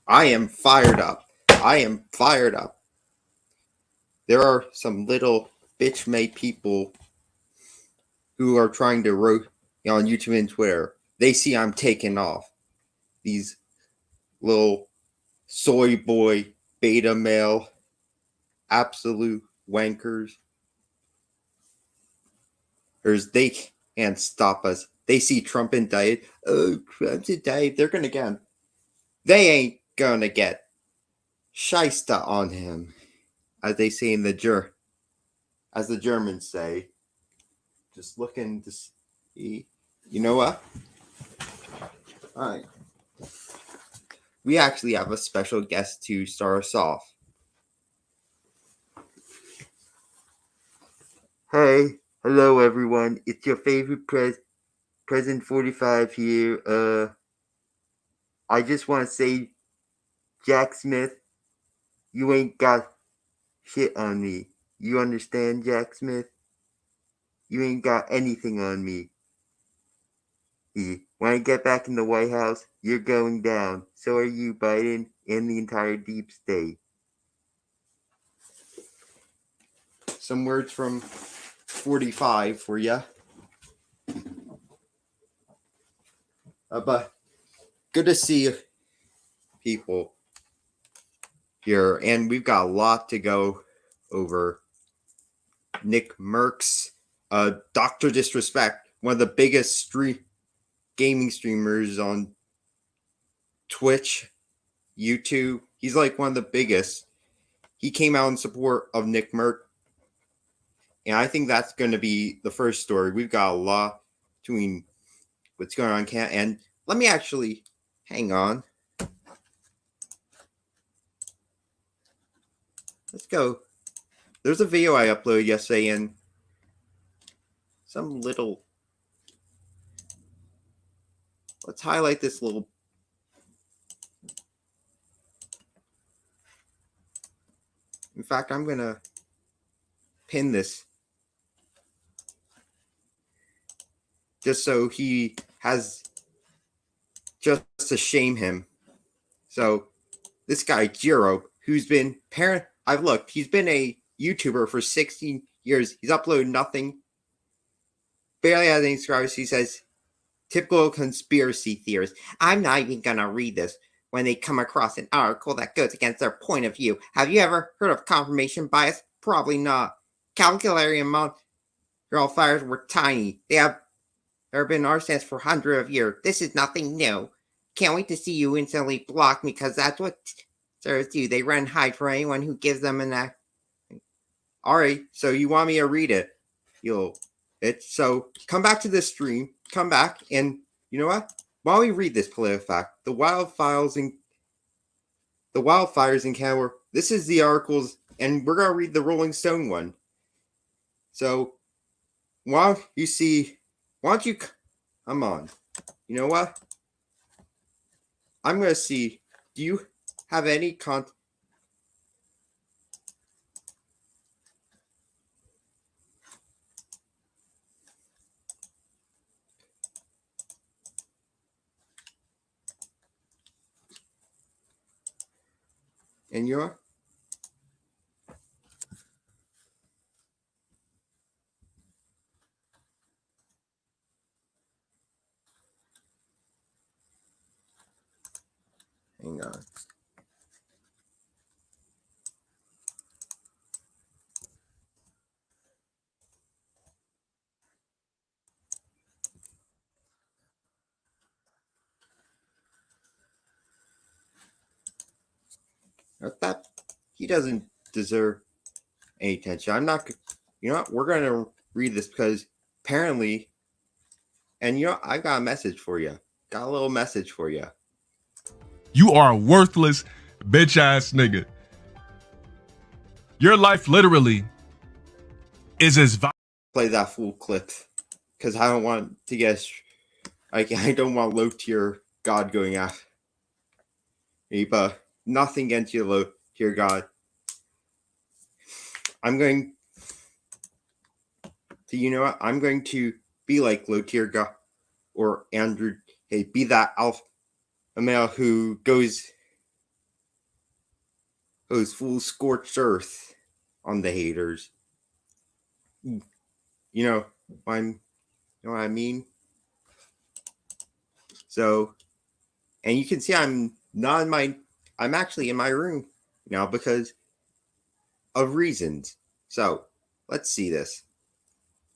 I am fired up. I am fired up. There are some little bitch-made people who are trying to roast on YouTube and Twitter. They see I'm taking off. These little soy boy beta male absolute wankers. They can't stop us. They see Trump indicted. Oh, Trump's indicted. They're gonna get him. They ain't gonna get shysta on him, as they say in as the Germans say. Just looking to see. You know what? All right. We actually have a special guest to start us off. Hey, hello everyone. It's your favorite President 45 here. I just want to say, Jack Smith, you ain't got shit on me. You understand, Jack Smith? You ain't got anything on me. When I get back in the White House, you're going down. So are you, Biden, and the entire deep state. Some words from 45 for ya. But good to see people here, and we've got a lot to go over. Nick Merckx, Dr. Disrespect, one of the biggest gaming streamers on Twitch, YouTube. He's like one of the biggest. He came out in support of Nick Merckx, and I think that's going to be the first story. We've got a lot between what's going on, and let me actually hang on. Let's go. There's a video I uploaded yesterday, and some little. Let's highlight this little. In fact, I'm going to pin this just so he has just to shame him. So this guy, Jiro, who's been I've looked, he's been a YouTuber for 16 years. He's uploaded nothing. Barely has any subscribers. He says, typical conspiracy theorists. I'm not even going to read this when they come across an article that goes against their point of view. Have you ever heard of confirmation bias? Probably not. Calculating Montreal fires were tiny. There have been arsonists for hundreds of years. This is nothing new. Can't wait to see you instantly block me, because that's what terrorists do. They run and hide for anyone who gives them an act. Alright, so you want me to read it? So come back to this stream. Come back, and you know what? While we read this PolitiFact, the wildfires in Canada. This is the articles, and we're gonna read the Rolling Stone one. So why don't you come on? You know what? I'm gonna see. Do you have any content? And you're hang on. That he doesn't deserve any attention. I'm not. You know what? We're gonna read this because apparently, and you know, I got a message for you. Got a little message for you. You are a worthless bitch ass nigga. Your life literally is as play that full clip because I don't want to get. I don't want low tier God going after me, but nothing against you, low tier God. I'm going to, you know what? I'm going to be like low tier God or Andrew. Hey, be that alpha male who goes goes full scorched earth on the haters. You know, you know what I mean? So, and you can see I'm not in my, I'm actually in my room now because of reasons. So, let's see this.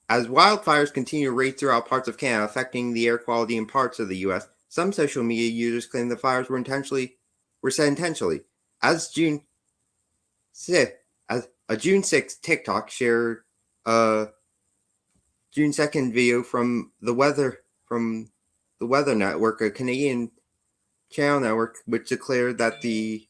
As wildfires continue to rage throughout parts of Canada, affecting the air quality in parts of the U.S., some social media users claim the fires were set intentionally. As June 6th, as a June 6th TikTok shared a June 2nd video from the Weather Network, a Canadian channel network, which declared that the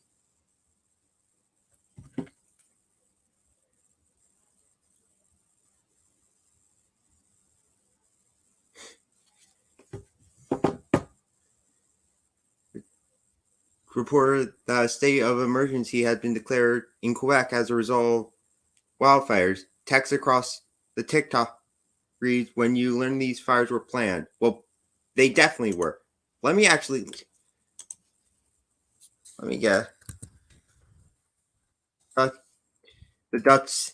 reported that a state of emergency had been declared in Quebec as a result of wildfires. Text across the TikTok reads, "When you learn these fires were planned." Well, they definitely were. Let me get the Dutch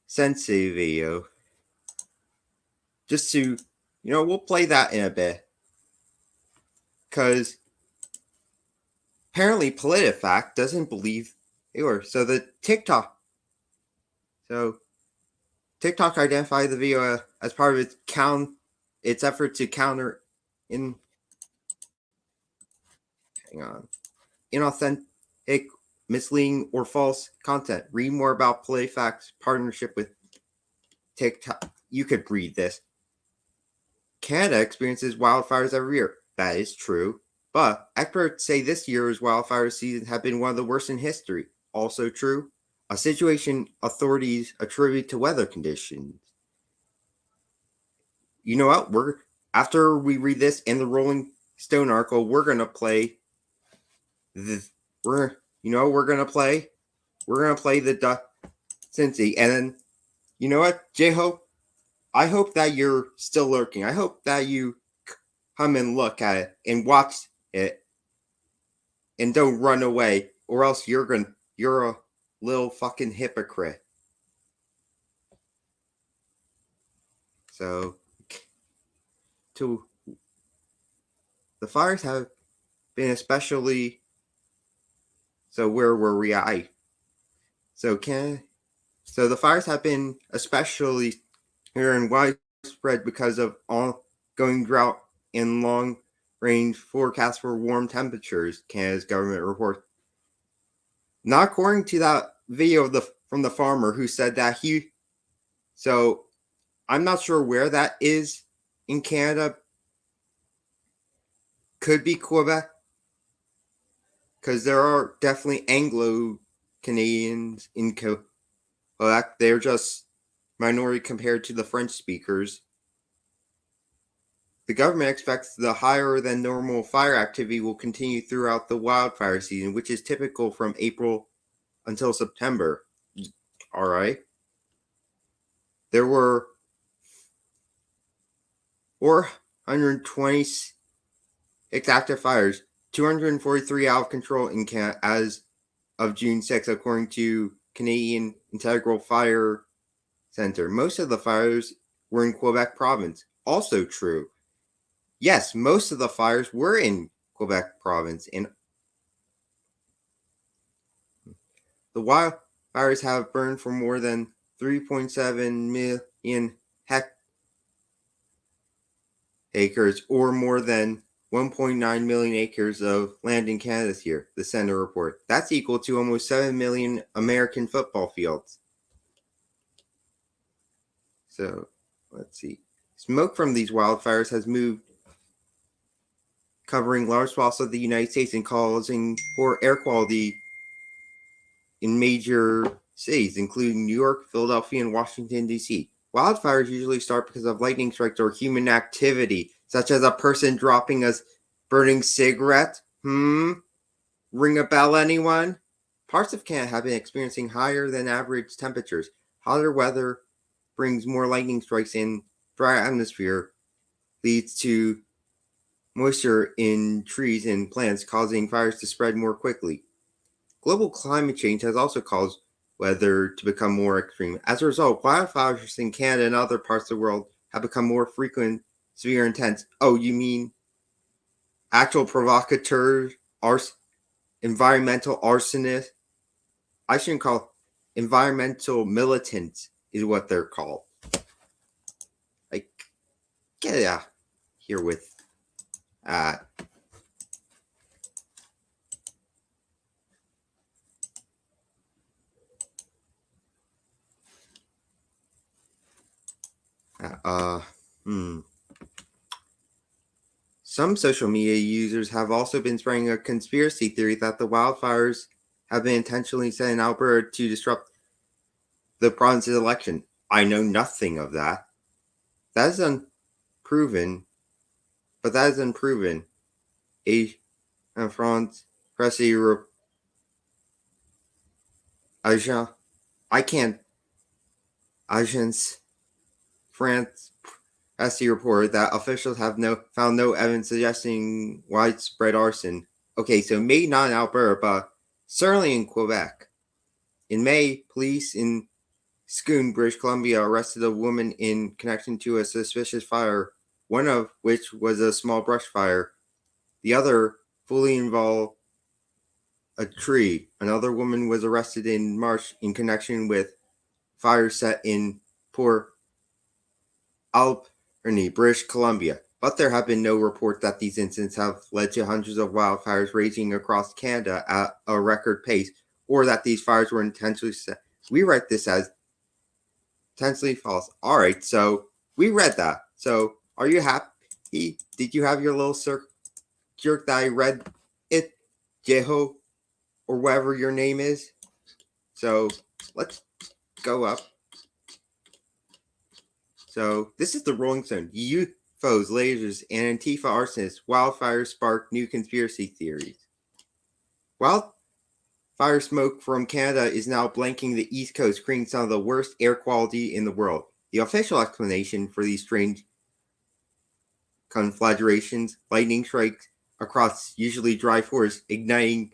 Sensei video. Just to, we'll play that in a bit. Because apparently PolitiFact doesn't believe they were. So TikTok identified the video as part of its effort to counter inauthentic, misleading, or false content. Read more about PolitiFact's partnership with TikTok. You could read this. Canada experiences wildfires every year. That is true. But experts say this year's wildfire season have been one of the worst in history. Also true. A situation authorities attribute to weather conditions. You know what? After we read this in the Rolling Stone article, we're gonna play the Cincy, and then you know what, J-Hope? I hope that you're still lurking. I hope that you come and look at it and watch it and don't run away, or else you're a little fucking hypocrite. So the fires have been especially, so where were we at? So the fires have been especially here and widespread because of ongoing drought and long range forecasts for warm temperatures, Canada's government reports. Not according to that video from the farmer who said that so I'm not sure where that is in Canada. Could be Quebec, because there are definitely Anglo Canadians in Quebec. They're just minority compared to the French speakers. The government expects the higher than normal fire activity will continue throughout the wildfire season, which is typical from April until September. All right. There were 426 active fires, 243 out of control in Canada as of June 6th, according to Canadian Integral Fire Center. Most of the fires were in Quebec province. Also true. Yes, most of the fires were in Quebec province. And the wildfires have burned for more than 3.7 million acres, or more than 1.9 million acres of land in Canada this year, the center report. That's equal to almost 7 million American football fields. So, let's see. Smoke from these wildfires has moved, covering large swaths of the United States and causing poor air quality in major cities, including New York, Philadelphia, and Washington, D.C. Wildfires usually start because of lightning strikes or human activity, such as a person dropping a burning cigarette. Ring a bell, anyone? Parts of Canada have been experiencing higher than average temperatures. Hotter weather brings more lightning strikes, and dry atmosphere leads to moisture in trees and plants, causing fires to spread more quickly. Global climate change has also caused weather to become more extreme. As a result, wildfires in Canada and other parts of the world have become more frequent, severe, and intense. Oh, you mean actual provocateurs, environmental arsonists? I shouldn't call environmental militants is what they're called. Like, get out here with that. Some social media users have also been spreading a conspiracy theory that the wildfires have been intentionally set in Alberta to disrupt the province's election. I know nothing of that. That is unproven, but that is unproven. France Presse Agence, I can't. Agence France Presse report that officials have found no evidence suggesting widespread arson. Okay, so maybe not in Alberta, but certainly in Quebec. In May, police in Scone, British Columbia, arrested a woman in connection to a suspicious fire, one of which was a small brush fire. The other fully involved a tree. Another woman was arrested in March in connection with fire set in Port Alberni, British Columbia. But there have been no reports that these incidents have led to hundreds of wildfires raging across Canada at a record pace, or that these fires were intentionally set. We write this as intentionally false. All right, so we read that. So are you happy? Did you have your little jerk that I read it, Jeho, or whatever your name is? So let's go up. So this is the Rolling Stone. UFOs, lasers, and Antifa arsonists. Wildfires spark new conspiracy theories. Wildfire smoke from Canada is now blanking the East Coast, creating some of the worst air quality in the world. The official explanation for these strange conflagrations, lightning strikes across usually dry forests, igniting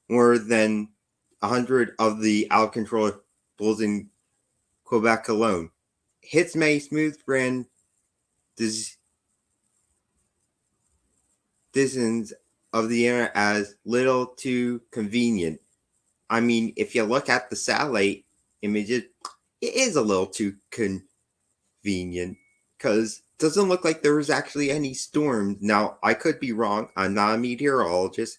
more than 100 of the out-of-control bulls in Quebec alone. Hits many smooth brand citizens of the internet as little too convenient. I mean, if you look at the satellite images, it is a little too convenient because it doesn't look like there was actually any storm. Now, I could be wrong. I'm not a meteorologist.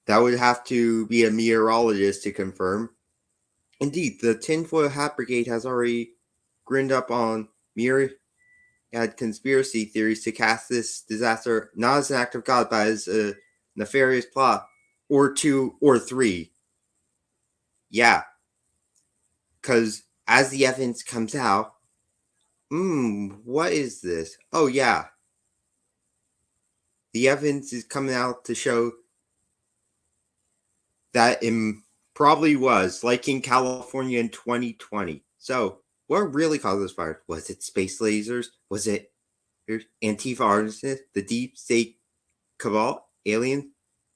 That would have to be a meteorologist to confirm. Indeed, the tinfoil hat brigade has already grinned up on myriad conspiracy theories to cast this disaster not as an act of God, but as a nefarious plot, or 2 or 3. Yeah, because as the evidence comes out, what is this? Oh yeah, the evidence is coming out to show that it probably was, like in California in 2020. So, what really caused this fire? Was it space lasers? Was it Antifa artists, the deep state cabal, aliens?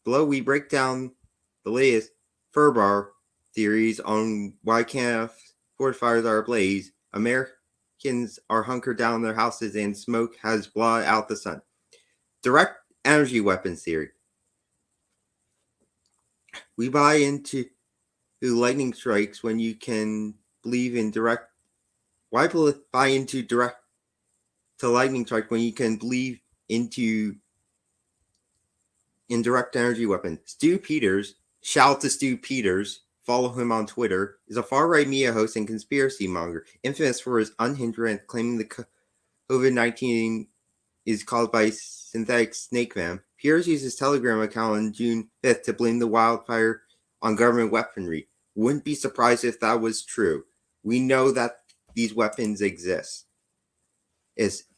Below, we break down the latest Furbar theories on why Canada forest fires are ablaze. Americans are hunkered down in their houses and smoke has blotted out the sun. Direct energy weapons theory. We buy into lightning strikes when you can believe in direct. Why buy into direct to lightning strike when you can believe into indirect energy weapon? Stu Peters, shout out to Stu Peters, follow him on Twitter, is a far-right media host and conspiracy monger, infamous for his unhinged rant claiming the COVID-19 is caused by synthetic snake venom. Peters used his Telegram account on June 5th to blame the wildfire on government weaponry. Wouldn't be surprised if that was true. We know that these weapons exist.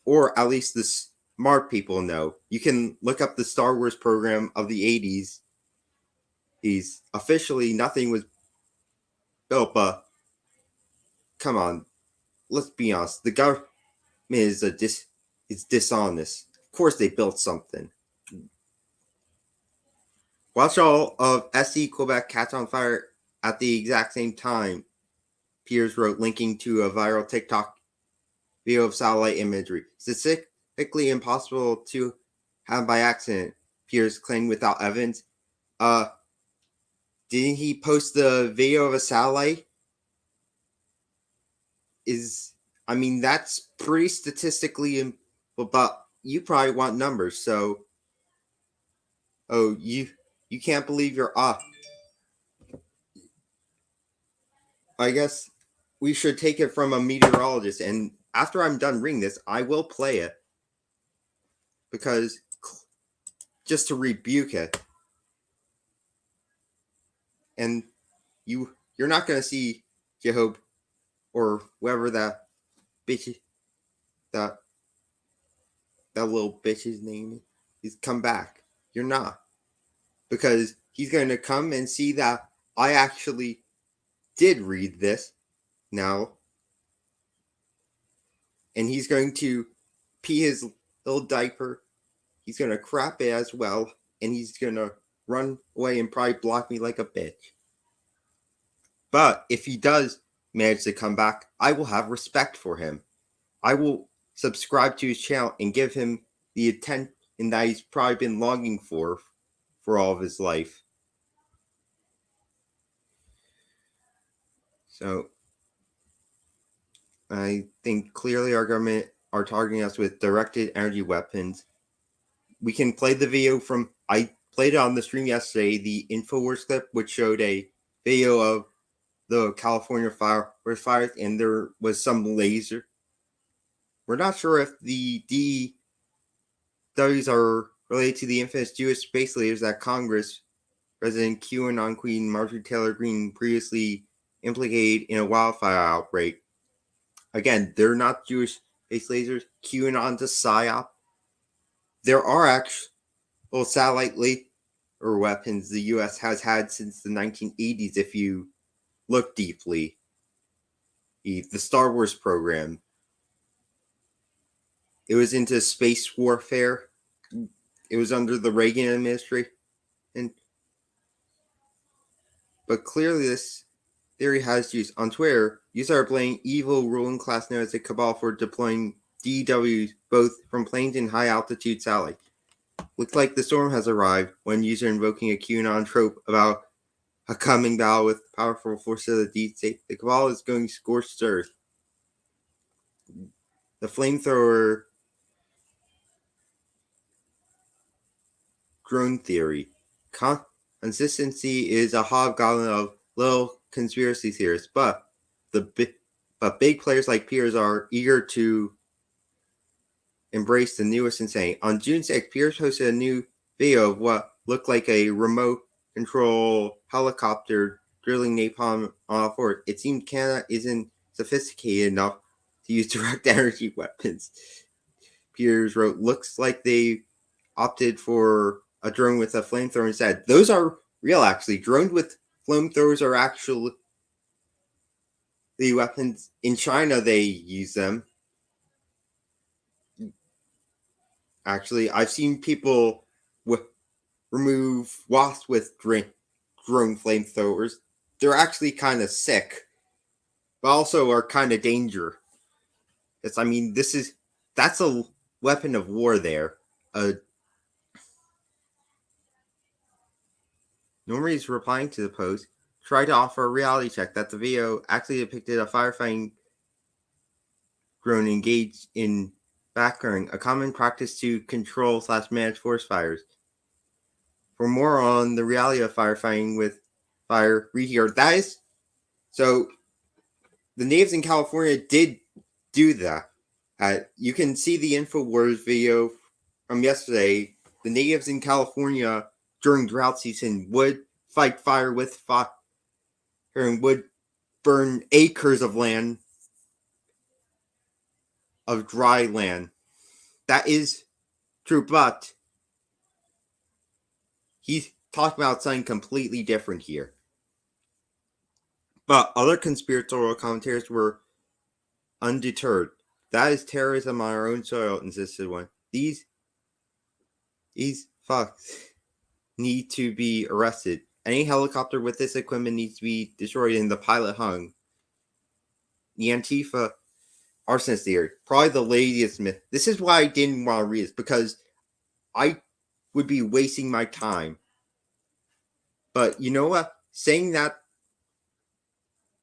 Or at least the smart people know. You can look up the Star Wars program of the 80s. Officially, nothing was built, but come on, let's be honest. The government is is dishonest. Of course they built something. Watch all of SC Quebec catch on fire at the exact same time, Piers wrote, linking to a viral TikTok video of satellite imagery. Statistically impossible to have by accident, Piers claimed without evidence. Didn't he post the video of a satellite? That's pretty statistically, but you probably want numbers, so you can't believe your I guess we should take it from a meteorologist, and after I'm done reading this, I will play it because just to rebuke it. And you're not gonna see Jehob or whoever that bitch, that little bitch's name is. He's come back. You're not, because he's going to come and see that I actually did read this now, and he's going to pee his little diaper. He's going to crap it as well, and he's going to run away and probably block me like a bitch. But if he does manage to come back, I will have respect for him. I will subscribe to his channel and give him the attention that he's probably been longing for all of his life. So I think clearly our government are targeting us with directed energy weapons. We can play the video from, I played it on the stream yesterday, the InfoWars clip, which showed a video of the California fires, and there was some laser. We're not sure if the DWs are related to the infamous Jewish space lasers that Congress President QAnon Queen Marjorie Taylor Greene previously implicated in a wildfire outbreak. Again, they're not Jewish space lasers. QAnon's a psyop. There are actual satellite laser weapons the U.S. has had since the 1980s, if you look deeply. The Star Wars program. It was into space warfare. It was under the Reagan administration. But clearly this theory has use. On Twitter, users are blaming evil ruling class known as the Cabal for deploying DWs both from planes and high-altitude satellites. Looks like the storm has arrived when user invoking a QAnon trope about a coming battle with powerful forces of the deep state. The Cabal is going scorched earth. The flamethrower drone theory. Consistency is a hobgoblin of little conspiracy theorists, but big players like Piers are eager to embrace the newest insanity. On June 6th, Piers posted a new video of what looked like a remote control helicopter drilling napalm on a fort. It seemed Canada isn't sophisticated enough to use direct energy weapons. Piers wrote, looks like they opted for a drone with a flamethrower instead. Those are real, actually. Drones with flamethrowers are actually the weapons. In China, they use them. Actually, I've seen people remove wasps with drone flamethrowers. They're actually kind of sick, but also are kind of dangerous. That's a weapon of war there. Normandy's replying to the post, tried to offer a reality check that the video actually depicted a firefighting drone engaged in backburning, a common practice to control/manage forest fires. For more on the reality of firefighting with fire, read here. So the natives in California did do that. You can see the InfoWars video from yesterday. The natives in California during drought season would fight fire with fire and would burn acres of land, of dry land. That is true, but he's talking about something completely different here. But other conspiratorial commentators were undeterred. That is terrorism on our own soil, insisted one. These fucks need to be arrested. Any helicopter with this equipment needs to be destroyed and the pilot hung. The Antifa arsonist theory, probably the latest myth. This is why I didn't want to read this, because I would be wasting my time. But you know what? Saying that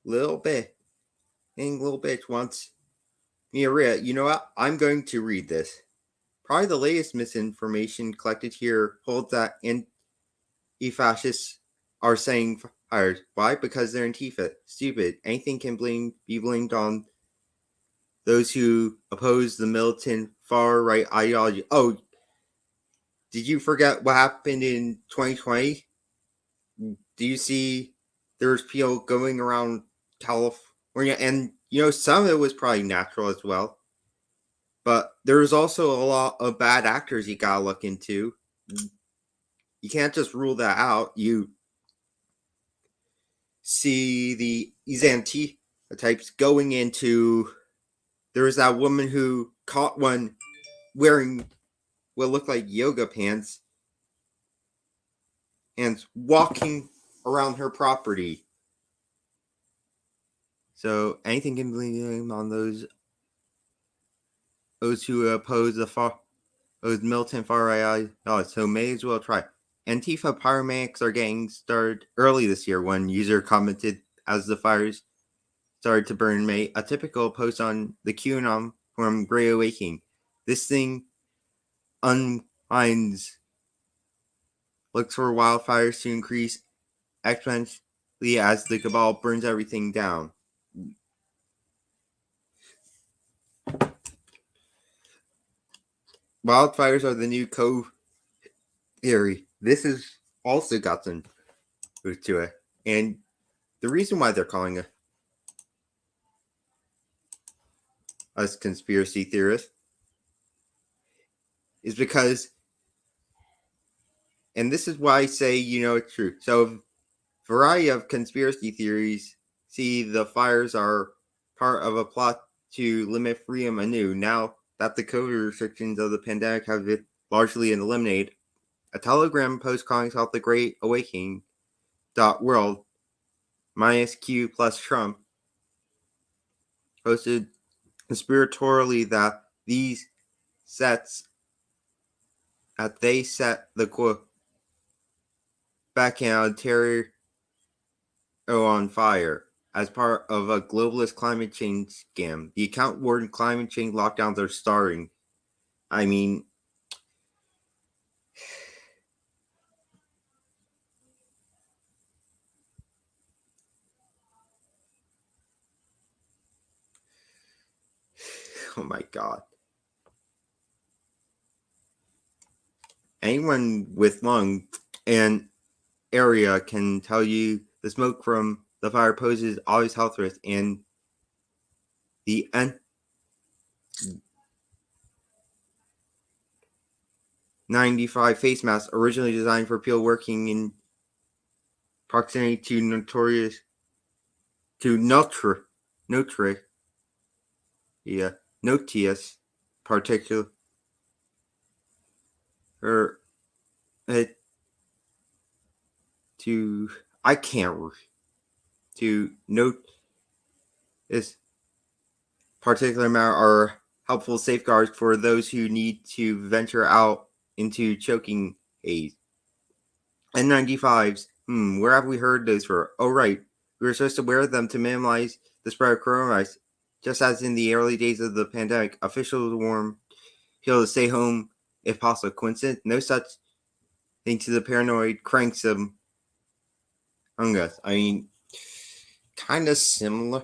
little bitch wants me to read it. You know what? I'm going to read this. Probably the latest misinformation collected here holds that anti-fascists are saying fired. Why? Because they're Antifa. Stupid. Anything can be blamed on those who oppose the militant far-right ideology. Oh, did you forget what happened in 2020? Do you see there's people going around California, and some of it was probably natural as well, but there's also a lot of bad actors you gotta look into. You can't just rule that out. You see these Antifa types going into. There was that woman who caught one wearing what looked like yoga pants and walking around her property. So anything can be blamed on those who oppose those militant far right. So may as well try. Antifa pyromaniacs are getting started early this year. One user commented as the fires started to burn, made a typical post on the QAnon from Great Awakening. This thing unwinds, looks for wildfires to increase exponentially as the cabal burns everything down. Wildfires are the new code theory. This has also got some truth to it. And the reason why they're calling us conspiracy theorists is because, and this is why I say, it's true. So, variety of conspiracy theories see the fires are part of a plot to limit freedom anew. Now that the COVID restrictions of the pandemic have been largely eliminated, a Telegram post calling itself the Great Awakening .world minus Q plus Trump posted conspiratorially that they set the quote back in Ontario on fire as part of a globalist climate change scam. The account warned climate change lockdowns are starting. I mean, oh my God. Anyone with lung and area can tell you the smoke from the fire poses obvious health risk, and the N95 face mask, originally designed for people working in proximity to Notius particular to I can't to note this particular matter are helpful safeguards for those who need to venture out into choking haze. N95s, where have we heard those for? Oh, right. We were supposed to wear them to minimize the spread of coronavirus. Just as in the early days of the pandemic, officials warned people to stay home if possible. Coincidence? No such thing to the paranoid cranks among us. I mean, kind of similar,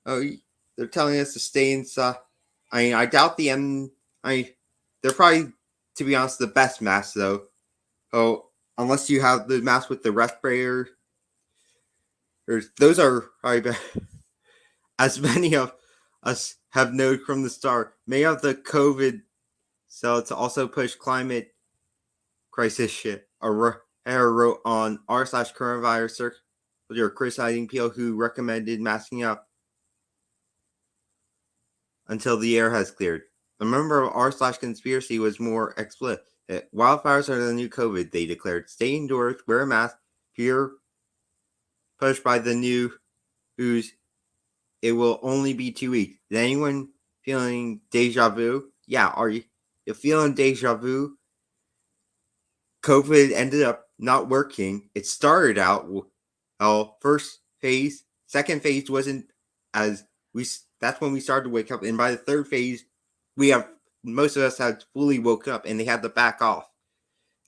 Oh, they're telling us to stay inside. I mean, I doubt they're probably, to be honest, the best masks, though. Oh, unless you have the mask with the respirator. Those are probably better. As many of us have noted from the start, many of the COVID cells also push climate crisis shit. Error wrote on r/coronavirus circular criticizing people who recommended masking up. until the air has cleared. A member of r/conspiracy was more explicit. Wildfires are the new COVID, they declared. Stay indoors, wear a mask, peer pushed by the news. It will only be 2 weeks. Is anyone feeling deja vu? Yeah, are you feeling deja vu? COVID ended up not working. It started out well, first phase, second phase wasn't as that's when we started to wake up, and by the third phase, most of us had fully woke up and they had to back off.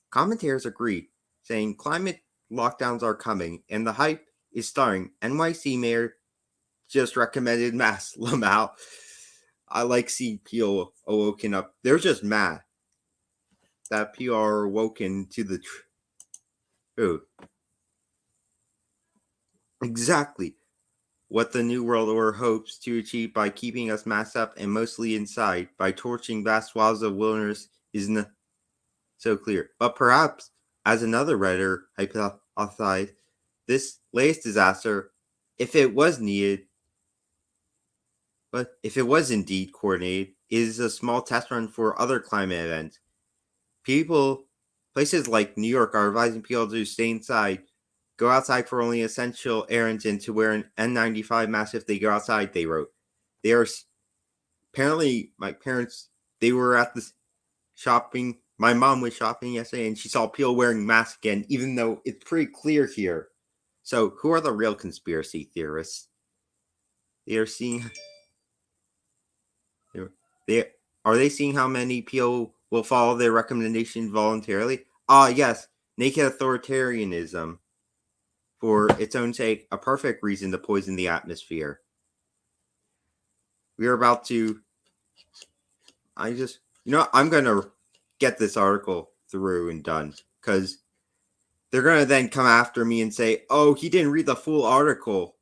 Commentators agree, saying climate lockdowns are coming and the hype is starting. NYC mayor just recommended masks. Lamau. I like seeing people awoken up. They're just mad that people are awoken to the truth. Exactly what the New World Order hopes to achieve by keeping us masked up and mostly inside by torching vast swaths of wilderness isn't so clear. But perhaps, as another writer hypothesized, this latest disaster, if it was needed, but if it was indeed coordinated, is a small test run for other climate events. Places like New York are advising people to stay inside, go outside for only essential errands, and to wear an N95 mask if they go outside, they wrote. They are apparently, my parents, they were at the shopping. My mom was shopping yesterday and she saw people wearing masks again, even though it's pretty clear here. So, who are the real conspiracy theorists? They are seeing. Are they seeing how many people will follow their recommendation voluntarily? Yes, naked authoritarianism. For its own sake, a perfect reason to poison the atmosphere. We are about to. I'm going to get this article through and done because they're going to then come after me and say, oh, he didn't read the full article.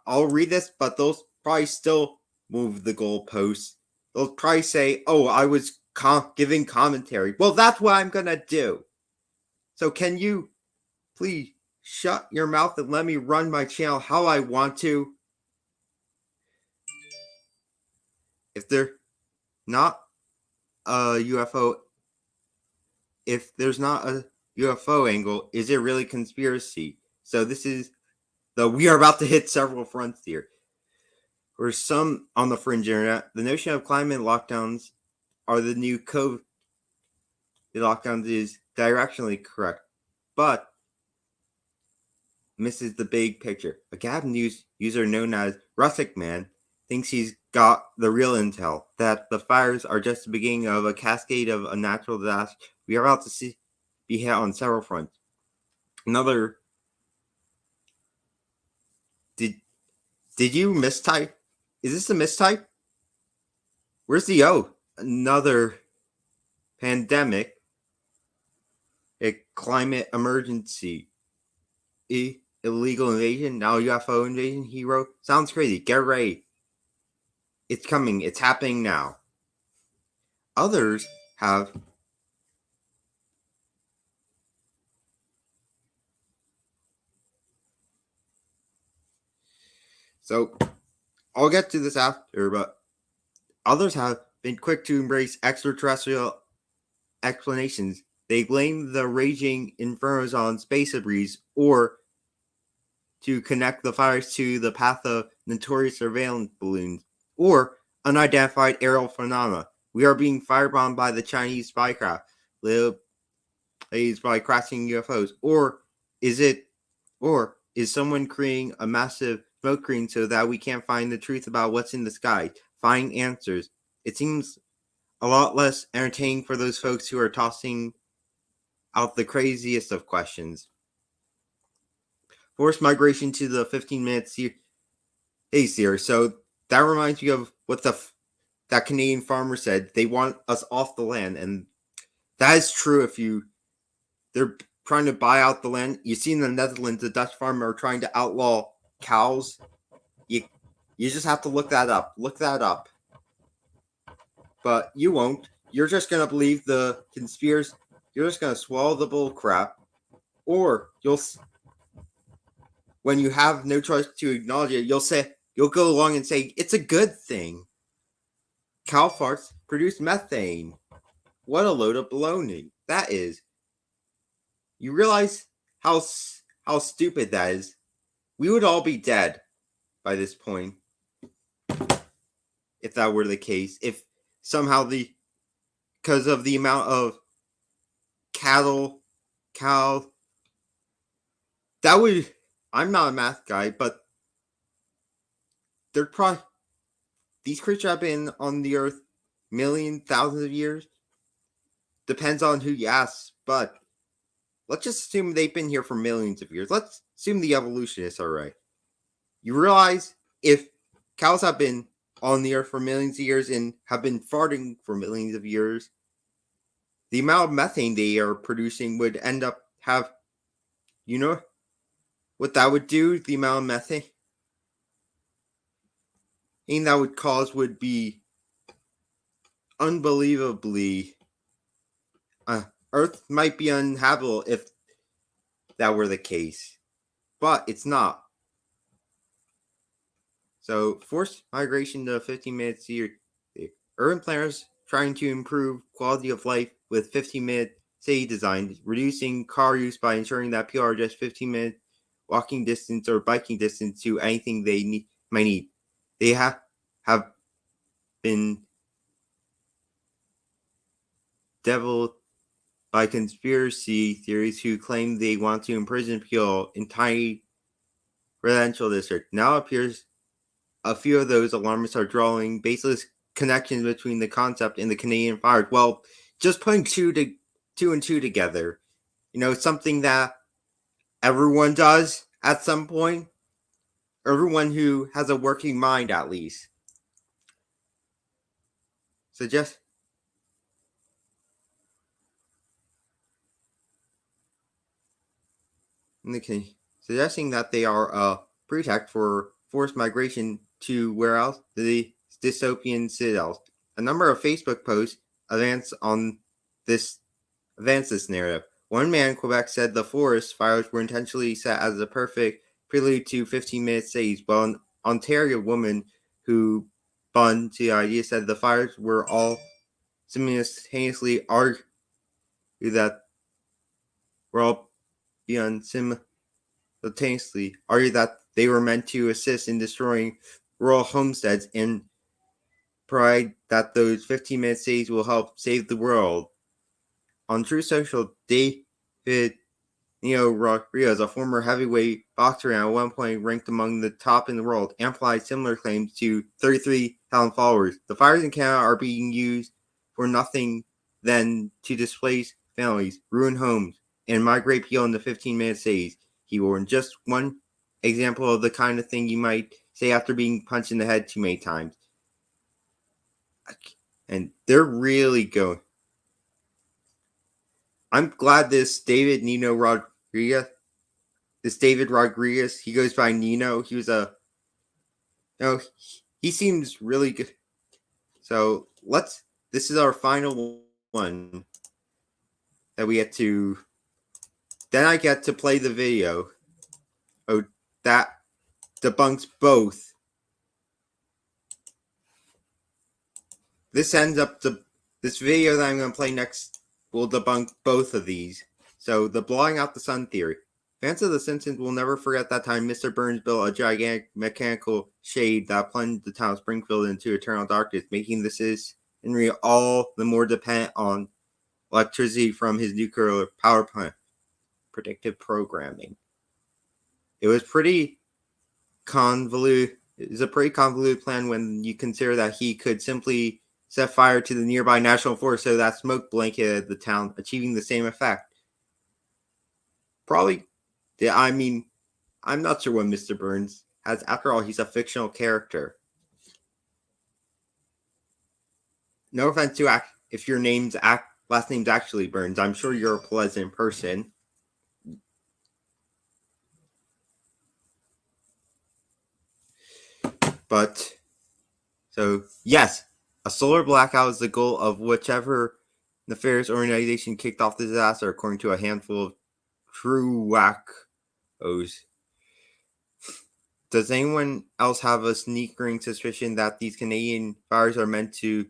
I'll read this, but they'll probably still move the goalposts. They'll probably say, oh, I was giving commentary. Well, that's what I'm going to do. So can you please shut your mouth and let me run my channel how I want to? If they're not a UFO, if there's not a UFO angle, is it really conspiracy? So this is we are about to hit several fronts here. For some on the fringe internet, the notion of climate lockdowns are the new COVID lockdowns is directionally correct, but misses the big picture. A Gab News user known as Rustic Man thinks he's got the real intel, that the fires are just the beginning of a cascade of a natural disaster we are about to be hit on several fronts. Another. Did you mistype? Is this a mistype? Where's the O? Another pandemic, a climate emergency, illegal invasion, now UFO invasion, he wrote. Sounds crazy. Get ready. It's coming. It's happening now. Others have so I'll get to this after, but others have been quick to embrace extraterrestrial explanations. They blame the raging infernos on space debris or to connect the fires to the path of notorious surveillance balloons or unidentified aerial phenomena. We are being firebombed by the Chinese spycraft, by crashing UFOs. Or is someone creating a massive smoke screen so that we can't find the truth about what's in the sky, find answers? It seems a lot less entertaining for those folks who are tossing out the craziest of questions. Forced migration to the 15-minute days here. So that reminds me of what that Canadian farmer said. They want us off the land, and that is true. They're trying to buy out the land. You see in the Netherlands, the Dutch farmer are trying to outlaw cows. You just have to look that up. Look that up. But you won't. You're just gonna believe the conspiracy. You're just gonna swallow the bull crap, or when you have no choice to acknowledge it, you'll say, you'll go along and say, it's a good thing. Cow farts produce methane. What a load of baloney. That is. You realize how stupid that is? We would all be dead by this point if that were the case. If somehow because of the amount of cow, that would, I'm not a math guy, but they're probably, these creatures have been on the earth millions, thousands of years. Depends on who you ask, but let's just assume they've been here for millions of years. Let's assume the evolutionists are right. You realize if cows have been on the earth for millions of years and have been farting for millions of years, the amount of methane they are producing would end up you know what that would do? The amount of methane that would cause would be unbelievably, Earth might be uninhabitable if that were the case, but it's not. So forced migration to 15 minutes a year. Urban planners trying to improve quality of life with 15-minute city design, reducing car use by ensuring that people are just 15-minute walking distance or biking distance to anything they might need. They have been deviled by conspiracy theories who claim they want to imprison people in tiny residential districts. Now it appears a few of those alarmists are drawing baseless connections between the concept and the Canadian fires. Well, just putting two and two together, something that everyone does at some point. Everyone who has a working mind, at least. Suggesting that they are a pretext for forced migration to where else? The dystopian citadels. A number of Facebook posts advance this narrative. One man in Quebec said the forest fires were intentionally set as a perfect prelude to 15-minute cities, while an Ontario woman who spun to the idea said the fires were all simultaneously argued that they were meant to assist in destroying rural homesteads and pride that those 15-minute cities will help save the world. On True Social, David Rodriguez, a former heavyweight boxer and at one point ranked among the top in the world, amplified similar claims to 33,000 followers. The fires in Canada are being used for nothing than to displace families, ruin homes, and migrate people into 15-minute cities. He warned, just one example of the kind of thing you might say after being punched in the head too many times. And they're really going. I'm glad this David Rodriguez, he goes by Nino. He was he seems really good. So this is our final one that we get to, then I get to play the video. Oh, that debunks both. This video that I'm going to play next will debunk both of these. So, the blowing out the sun theory. Fans of The Simpsons will never forget that time Mr. Burns built a gigantic mechanical shade that plunged the town of Springfield into eternal darkness, making the citizenry all the more dependent on electricity from his nuclear power plant. Predictive programming. It was pretty convoluted. It was a pretty convoluted plan when you consider that he could simply set fire to the nearby national forest so that smoke blanketed the town, achieving the same effect. Probably, I'm not sure what Mr. Burns has. After all, he's a fictional character. No offense to if your last name's actually Burns. I'm sure you're a pleasant person. But, so, yes, a solar blackout is the goal of whichever nefarious organization kicked off the disaster, according to a handful of true wackos. Does anyone else have a sneakering suspicion that these Canadian fires are meant to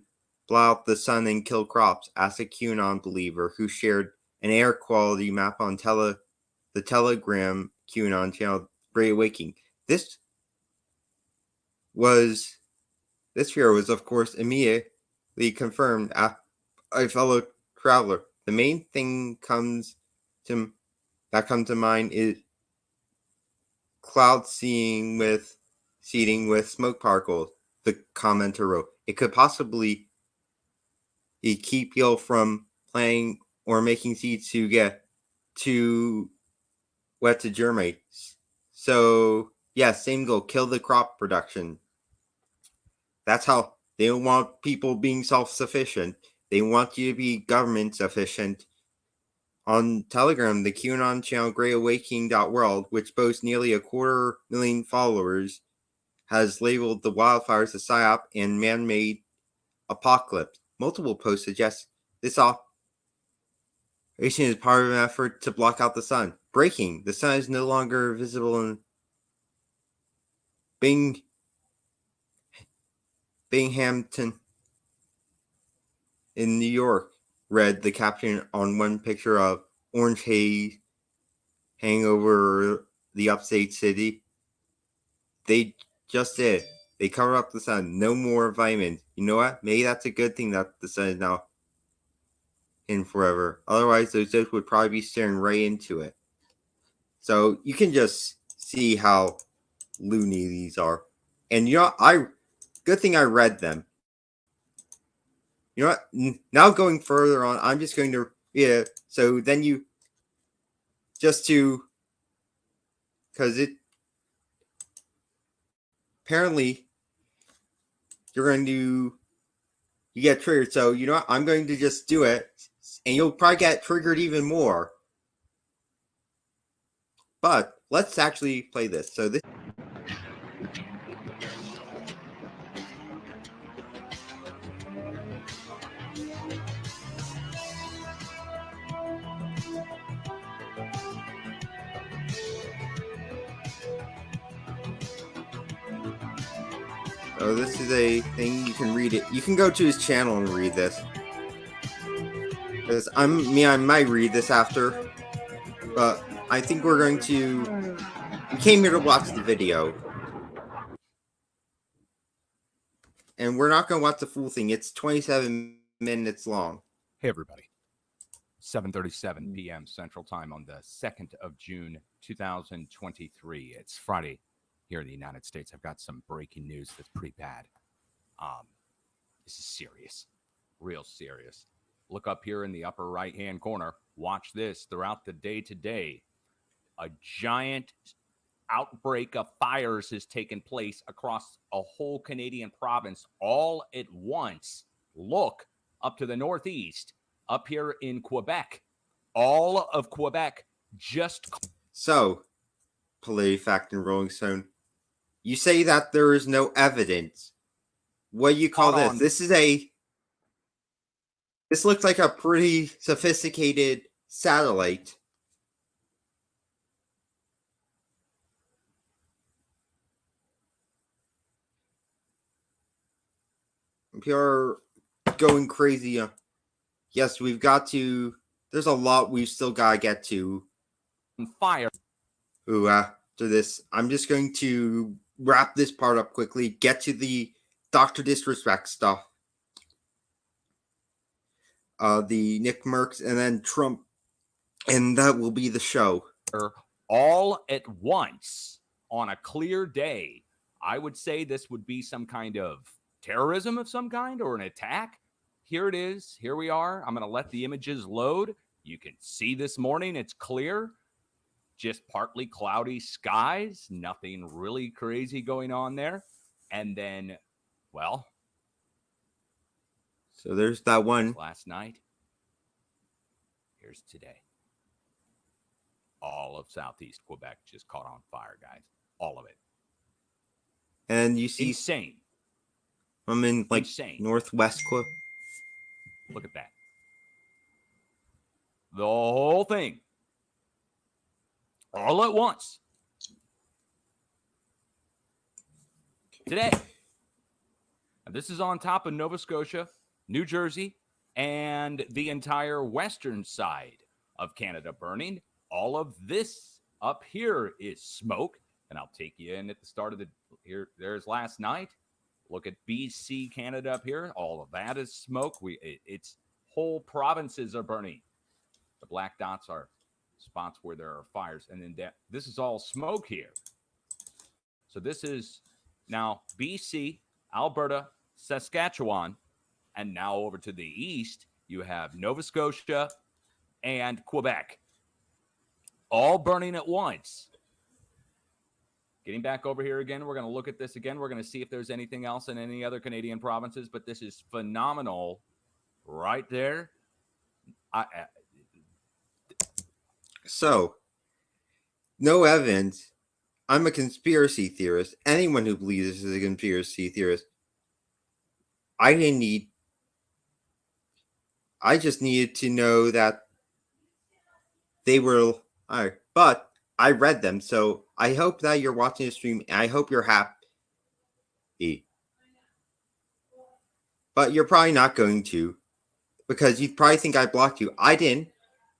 blow out the sun and kill crops? Asked a QAnon believer who shared an air quality map on the Telegram QAnon channel, Great Awakening. This fear was, of course, immediately confirmed by a fellow traveler. The main thing that comes to mind is cloud seeding with smoke particles. The commenter wrote, "It could possibly keep you from planting or making seeds to get too wet to germinate." So, yeah, same goal, kill the crop production. That's how they don't want people being self-sufficient. They want you to be government sufficient. On Telegram, the QAnon channel GreatAwakening.world, which boasts nearly 250,000 followers, has labeled the wildfires a psyop and man-made apocalypse. Multiple posts suggest this operation is part of an effort to block out the sun. Breaking: the sun is no longer visible in Binghamton in New York, read the caption on one picture of orange haze hanging over the upstate city. They just did. They covered up the sun. No more vitamins. You know what? Maybe that's a good thing that the sun is now in forever. Otherwise, those jokes would probably be staring right into it. So you can just see how loony these are. And you know, good thing I read them. You know what? Now going further on, I'm just going to so then you because it apparently you get triggered. So you know what? I'm going to just do it, and you'll probably get triggered even more. But let's actually play this. So this. So this is a thing, you can read it. You can go to his channel and read this. Because I might read this after. But I think we're going to. We came here to watch the video. And we're not going to watch the full thing. It's 27 minutes long. Hey, everybody. 7:37 p.m. Central Time on the 2nd of June, 2023. It's Friday here in the United States. I've got some breaking news that's pretty bad. This is serious. Real serious. Look up here in the upper right-hand corner. Watch this. Throughout the day today, a giant outbreak of fires has taken place across a whole Canadian province all at once. Look up to the northeast, up here in Quebec. All of Quebec just... So, PolitiFact and Rolling Stone, you say that there is no evidence. What do you call this? This looks like a pretty sophisticated satellite. We are going crazy. Yes, we've got to. There's a lot we've still got to get to. Fire. Ooh, after this, I'm just going to wrap this part up quickly. Get to the Dr. Disrespect stuff. The Nick Merckx and then Trump. And that will be the show. All at once on a clear day. I would say this would be some kind of terrorism of some kind or an attack. Here it is. Here we are. I'm going to let the images load. You can see this morning. It's clear. Just partly cloudy skies. Nothing really crazy going on there. And then, well. So there's that one. Last night. Here's today. All of Southeast Quebec just caught on fire, guys. All of it. And you see... Insane. I'm in, like, Northwest Quebec. Look at that. The whole thing. All at once. today. Now, this is on top of Nova Scotia, New Jersey, and the entire western side of Canada burning. All of this up here is smoke. And I'll take you in at the start of there's last night. Look at BC, Canada up here. All of that is smoke. It's whole provinces are burning. The black dots are spots where there are fires. And then this is all smoke here. So this is now BC, Alberta, Saskatchewan, and now over to the east, you have Nova Scotia and Quebec. All burning at once. Getting back over here again, we're going to look at this again. We're going to see if there's anything else in any other Canadian provinces, but this is phenomenal right there. So, no evidence. I'm a conspiracy theorist. Anyone who believes this is a conspiracy theorist, I just needed to know that they were, but I read them, so I hope that you're watching the stream, and I hope you're happy. But you're probably not going to, because you probably think I blocked you. I didn't.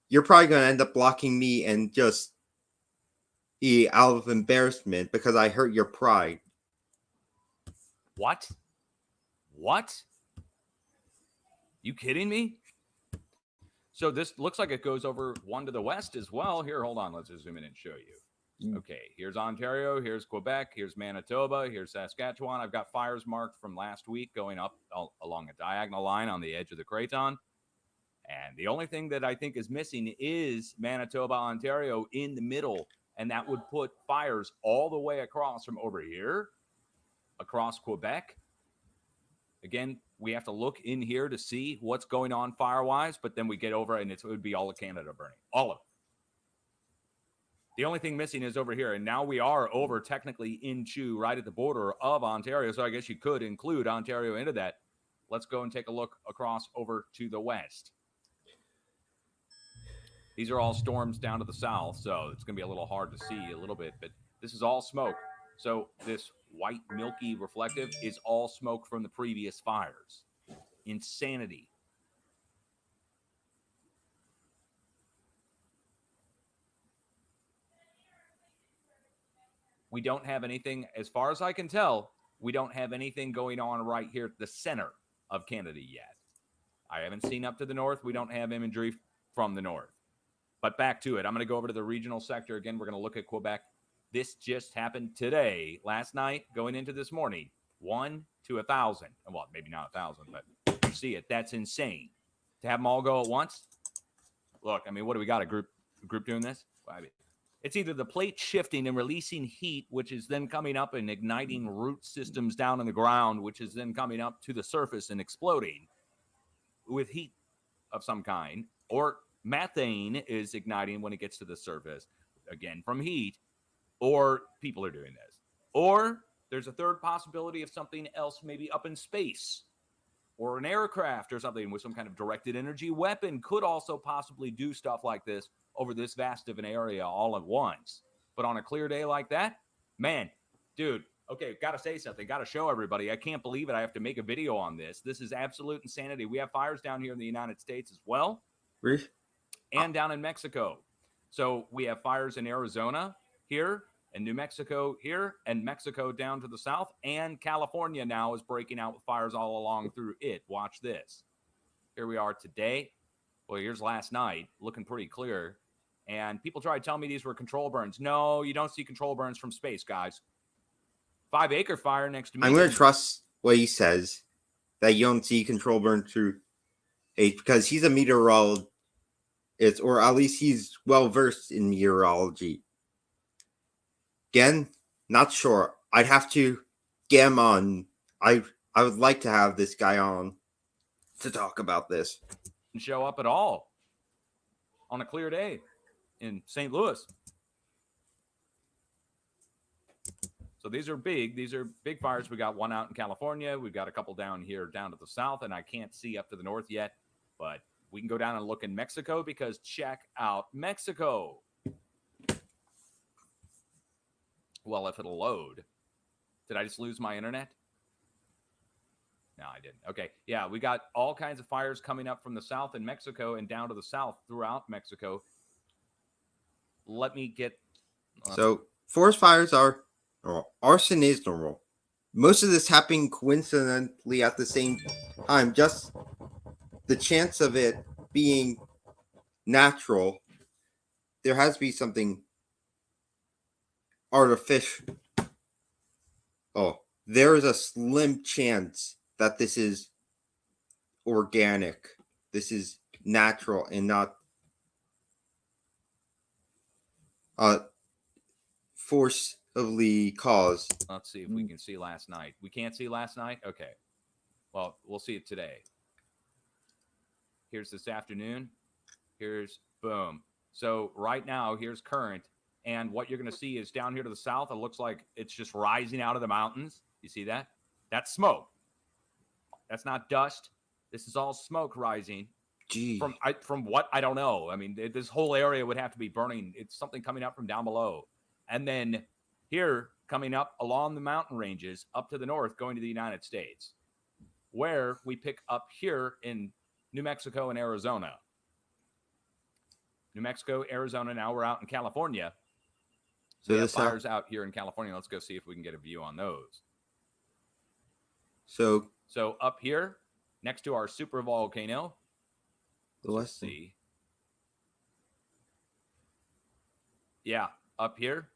You're probably going to end up blocking me and just out of embarrassment because I hurt your pride. What? You kidding me? So this looks like it goes over one to the west as well. Here, hold on. Let's just zoom in and show you. Okay, here's Ontario, here's Quebec, here's Manitoba, here's Saskatchewan. I've got fires marked from last week going up along a diagonal line on the edge of the Craton. And the only thing that I think is missing is Manitoba, Ontario in the middle. And that would put fires all the way across from over here, across Quebec. Again, we have to look in here to see what's going on fire-wise, but then we get over and it would be all of Canada burning. All of it. The only thing missing is over here, and now we are over technically into right at the border of Ontario, so I guess you could include Ontario into that. Let's go and take a look across over to the west. These are all storms down to the south, so it's going to be a little hard to see a little bit, but this is all smoke. So this white, milky, reflective is all smoke from the previous fires. Insanity. We don't have anything, as far as I can tell, we don't have anything going on right here at the center of Canada yet. I haven't seen up to the north. We don't have imagery from the north. But back to it. I'm going to go over to the regional sector again. We're going to look at Quebec. This just happened today, last night, going into this morning. 1 to 1,000. Well, maybe not 1,000, but you see it. That's insane. To have them all go at once. Look, I mean, what do we got? A group doing this? I mean, it's either the plate shifting and releasing heat, which is then coming up and igniting root systems down in the ground, which is then coming up to the surface and exploding with heat of some kind, or methane is igniting when it gets to the surface, again, from heat, or people are doing this. Or there's a third possibility of something else maybe up in space, or an aircraft or something with some kind of directed energy weapon could also possibly do stuff like this over this vast of an area all at once. But on a clear day like that, man, dude, okay, got to say something, got to show everybody. I can't believe it. I have to make a video on this. This is absolute insanity. We have fires down here in the United States as well. Really? And down in Mexico. So we have fires in Arizona here, and New Mexico here, and Mexico down to the south, and California now is breaking out with fires all along through it. Watch this. Here we are today. Well, here's last night, looking pretty clear. And people try to tell me these were control burns. No, you don't see control burns from space, guys. 5 acre fire next to me. I'm going to trust what he says, that you don't see control burn through H, because he's a meteorologist, or at least he's well versed in meteorology. Again, not sure. I'd have to get him on. I would like to have this guy on to talk about this. Show up at all on a clear day in St. Louis. So these are big fires. We got one out in California. We've got a couple down here, down to the south, and I can't see up to the north yet, but we can go down and look in Mexico, because check out Mexico. Well, if it'll load Did I just lose my internet? No, I didn't. Okay. Yeah, we got all kinds of fires coming up from the south in Mexico and down to the south throughout Mexico. Let me get. So forest fires are arson is normal. Most of this happening coincidentally at the same time. Just the chance of it being natural, there has to be something artificial. Oh, there is a slim chance that this is organic. This is natural and not forcibly caused. Let's see if we can see last night. We can't see last night? Okay. Well, we'll see it today. Here's this afternoon. Here's boom. So right now, here's current. And what you're going to see is down here to the south, it looks like it's just rising out of the mountains. You see that? That's smoke. That's not dust. This is all smoke rising. Gee. From what? I don't know. I mean, this whole area would have to be burning. It's something coming up from down below. And then here, coming up along the mountain ranges up to the north, going to the United States, where we pick up here in New Mexico and Arizona. New Mexico, Arizona, now we're out in California. So we have fires out here in California. Let's go see if we can get a view on those. So up here, next to our super volcano, let's see. Yeah, up here.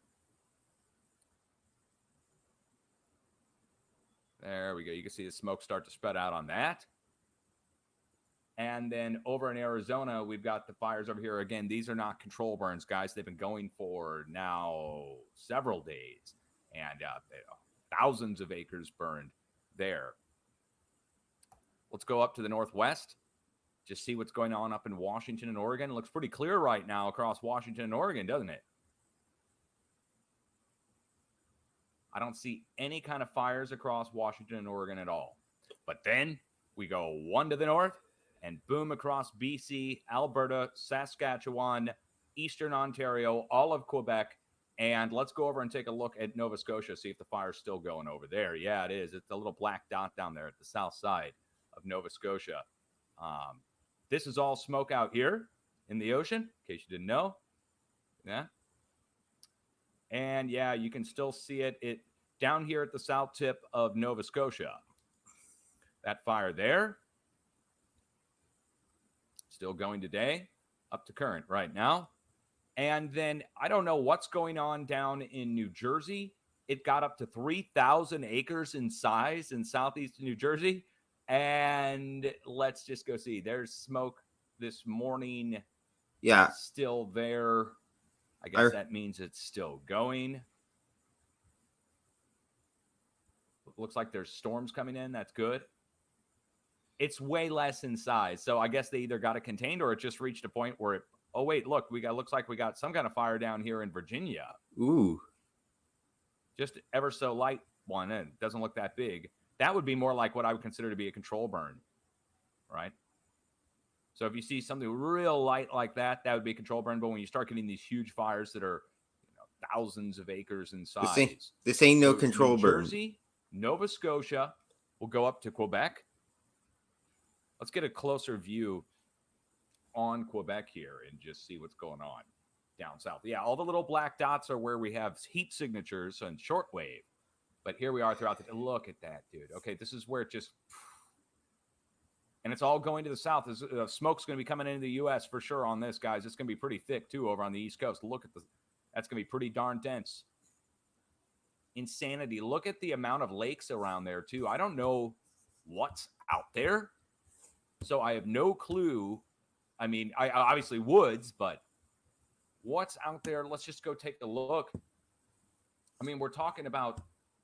There we go. You can see the smoke start to spread out on that. And then over in Arizona, we've got the fires over here. Again, these are not control burns, guys. They've been going for now several days. And thousands of acres burned there. Let's go up to the northwest. Just see what's going on up in Washington and Oregon. It looks pretty clear right now across Washington and Oregon, doesn't it? I don't see any kind of fires across Washington and Oregon at all. But then we go one to the north and boom across BC, Alberta, Saskatchewan, Eastern Ontario, all of Quebec. And let's go over and take a look at Nova Scotia, see if the fire's still going over there. Yeah, it is. It's a little black dot down there at the south side of Nova Scotia. This is all smoke out here in the ocean, in case you didn't know. Yeah. And yeah, you can still see it down here at the south tip of Nova Scotia. That fire there, still going today, up to current right now. And then I don't know what's going on down in New Jersey. It got up to 3,000 acres in size in southeastern New Jersey. And let's just go see. There's smoke this morning. Yeah. Still there. I guess that means it's still going. Looks like there's storms coming in. That's good. It's way less in size. So I guess they either got it contained or it just reached a point where oh, wait, look, looks like we got some kind of fire down here in Virginia. Ooh. Just ever so light one. It doesn't look that big. That would be more like what I would consider to be a control burn, right? So if you see something real light like that, that would be a control burn. But when you start getting these huge fires that are thousands of acres in size. This ain't no control burn. New Jersey, Nova Scotia, we'll go up to Quebec. Let's get a closer view on Quebec here and just see what's going on down south. Yeah, all the little black dots are where we have heat signatures and shortwave. But here we are throughout the... Look at that, dude. Okay, this is where it just... And it's all going to the south. Smoke's going to be coming into the U.S. for sure on this, guys. It's going to be pretty thick, too, over on the East Coast. Look at the... That's going to be pretty darn dense. Insanity. Look at the amount of lakes around there, too. I don't know what's out there. So I have no clue. I mean, I obviously woods, but what's out there? Let's just go take a look. I mean, we're talking about...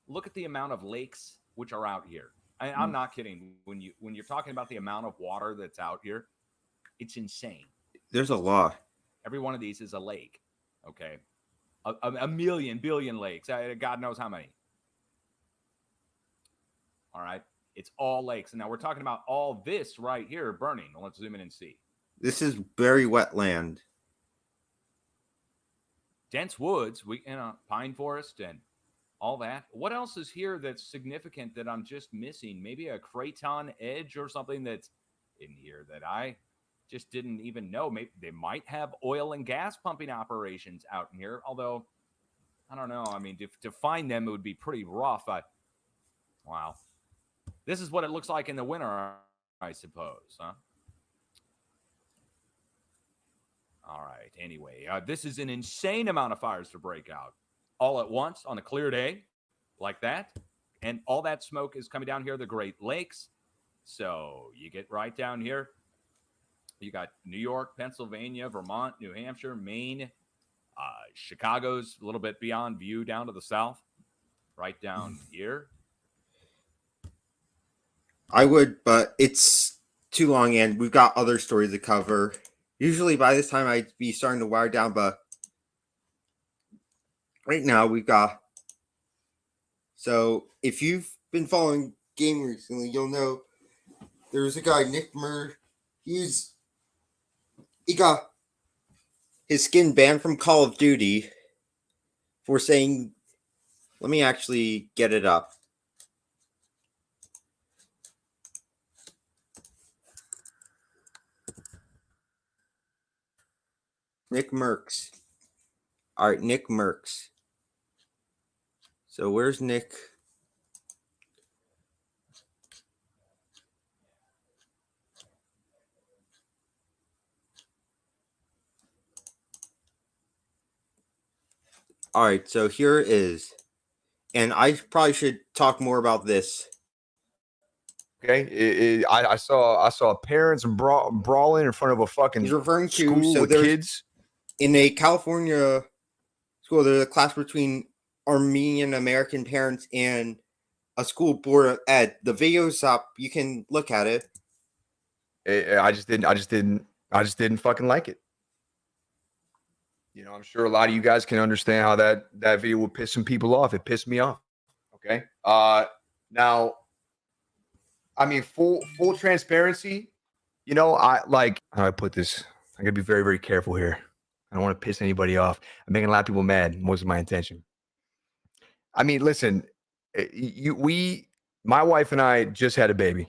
Look at the amount of lakes which are out here. I'm not kidding. When you're talking about the amount of water that's out here, it's insane. There's a lot. Every one of these is a lake. Okay, a million, billion lakes. God knows how many. All right, it's all lakes. And now we're talking about all this right here burning. Let's zoom in and see. This is very wet land. Dense woods. Pine forest and all that. What else is here that's significant that I'm just missing? Maybe a Kraton Edge or something that's in here that I just didn't even know. Maybe they might have oil and gas pumping operations out in here, although I don't know. I mean, to find them, it would be pretty rough. Wow. This is what it looks like in the winter, I suppose, huh? All right. Anyway, this is an insane amount of fires to break out all at once on a clear day like that. And all that smoke is coming down here, the Great Lakes. So you get right down here. You got New York, Pennsylvania, Vermont, New Hampshire, Maine, Chicago's a little bit beyond view down to the south, right down here. I would, but it's too long and we've got other stories to cover. Usually by this time I'd be starting to wire down, but right now we've got. So if you've been following gaming recently, you'll know there's a guy, Nick Murr. He got his skin banned from Call of Duty for saying, let me actually get it up. Nick Merckx. All right, Nick Merckx. So where's Nick? All right, so here it is. And I probably should talk more about this. Okay, I saw parents brawling in front of a fucking He's referring to school so with there's kids. in a California school. There's a class between Armenian American parents and a school board of ed. The video's up. You can look at it. I just didn't fucking like it. You know, I'm sure a lot of you guys can understand how that video would piss some people off. It pissed me off. Okay. Now, I mean, full transparency. You know, how do I put this? I'm gonna be very, very careful here. I don't want to piss anybody off. I'm making a lot of people mad. Wasn't my intention. I mean, listen, my wife and I just had a baby.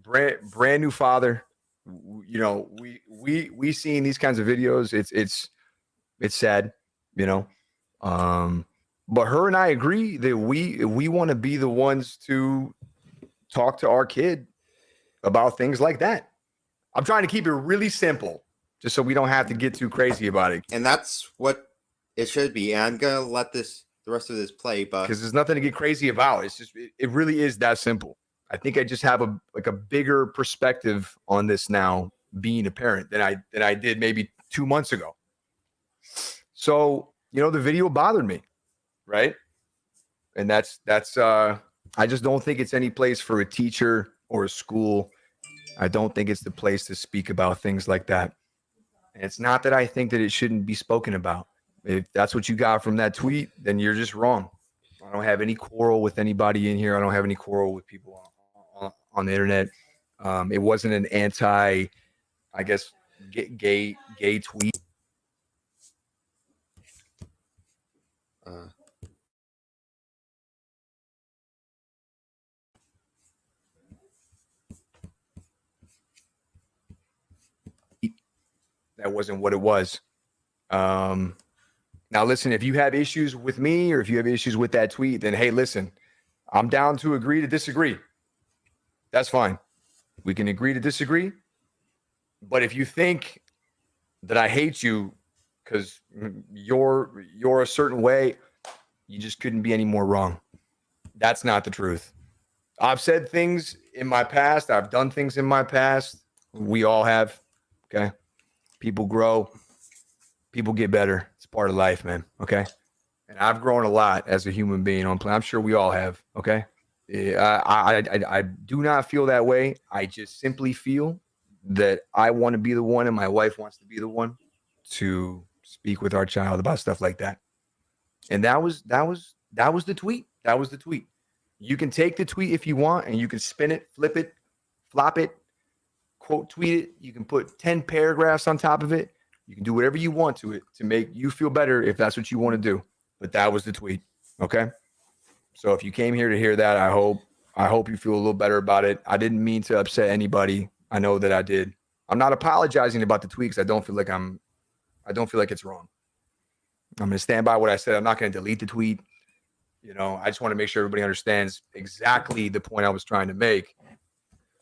Brand new father. You know, we seeing these kinds of videos. It's sad, you know. But her and I agree that we want to be the ones to talk to our kid about things like that. I'm trying to keep it really simple, just so we don't have to get too crazy about it. And that's what it should be. And I'm gonna let the rest of this play, but because there's nothing to get crazy about. It's just it really is that simple. I think I just have a bigger perspective on this now, being a parent, than I did maybe 2 months ago. So, you know, the video bothered me, right? And that's I just don't think it's any place for a teacher or a school. I don't think it's the place to speak about things like that. And it's not that I think that it shouldn't be spoken about. If that's what you got from that tweet, then you're just wrong. I don't have any quarrel with anybody in here. I don't have any quarrel with people on the internet. It wasn't an anti, I guess, gay tweet. That wasn't what it was. Now, listen, if you have issues with me or if you have issues with that tweet, then, hey, listen, I'm down to agree to disagree. That's fine. We can agree to disagree. But if you think that I hate you because you're a certain way, you just couldn't be any more wrong. That's not the truth. I've said things in my past. I've done things in my past. We all have. Okay. People grow. People get better. It's part of life, man. Okay. And I've grown a lot as a human being on planet. I'm sure we all have. Okay. I do not feel that way. I just simply feel that I want to be the one and my wife wants to be the one to speak with our child about stuff like that. And that was the tweet. That was the tweet. You can take the tweet if you want and you can spin it, flip it, flop it, quote tweet it. You can put 10 paragraphs on top of it. You can do whatever you want to it to make you feel better if that's what you want to do. But that was the tweet. Okay. So if you came here to hear that, I hope you feel a little better about it. I didn't mean to upset anybody. I know that I did. I'm not apologizing about the tweaks. I don't feel like it's wrong. I'm going to stand by what I said. I'm not going to delete the tweet. I just want to make sure everybody understands exactly the point I was trying to make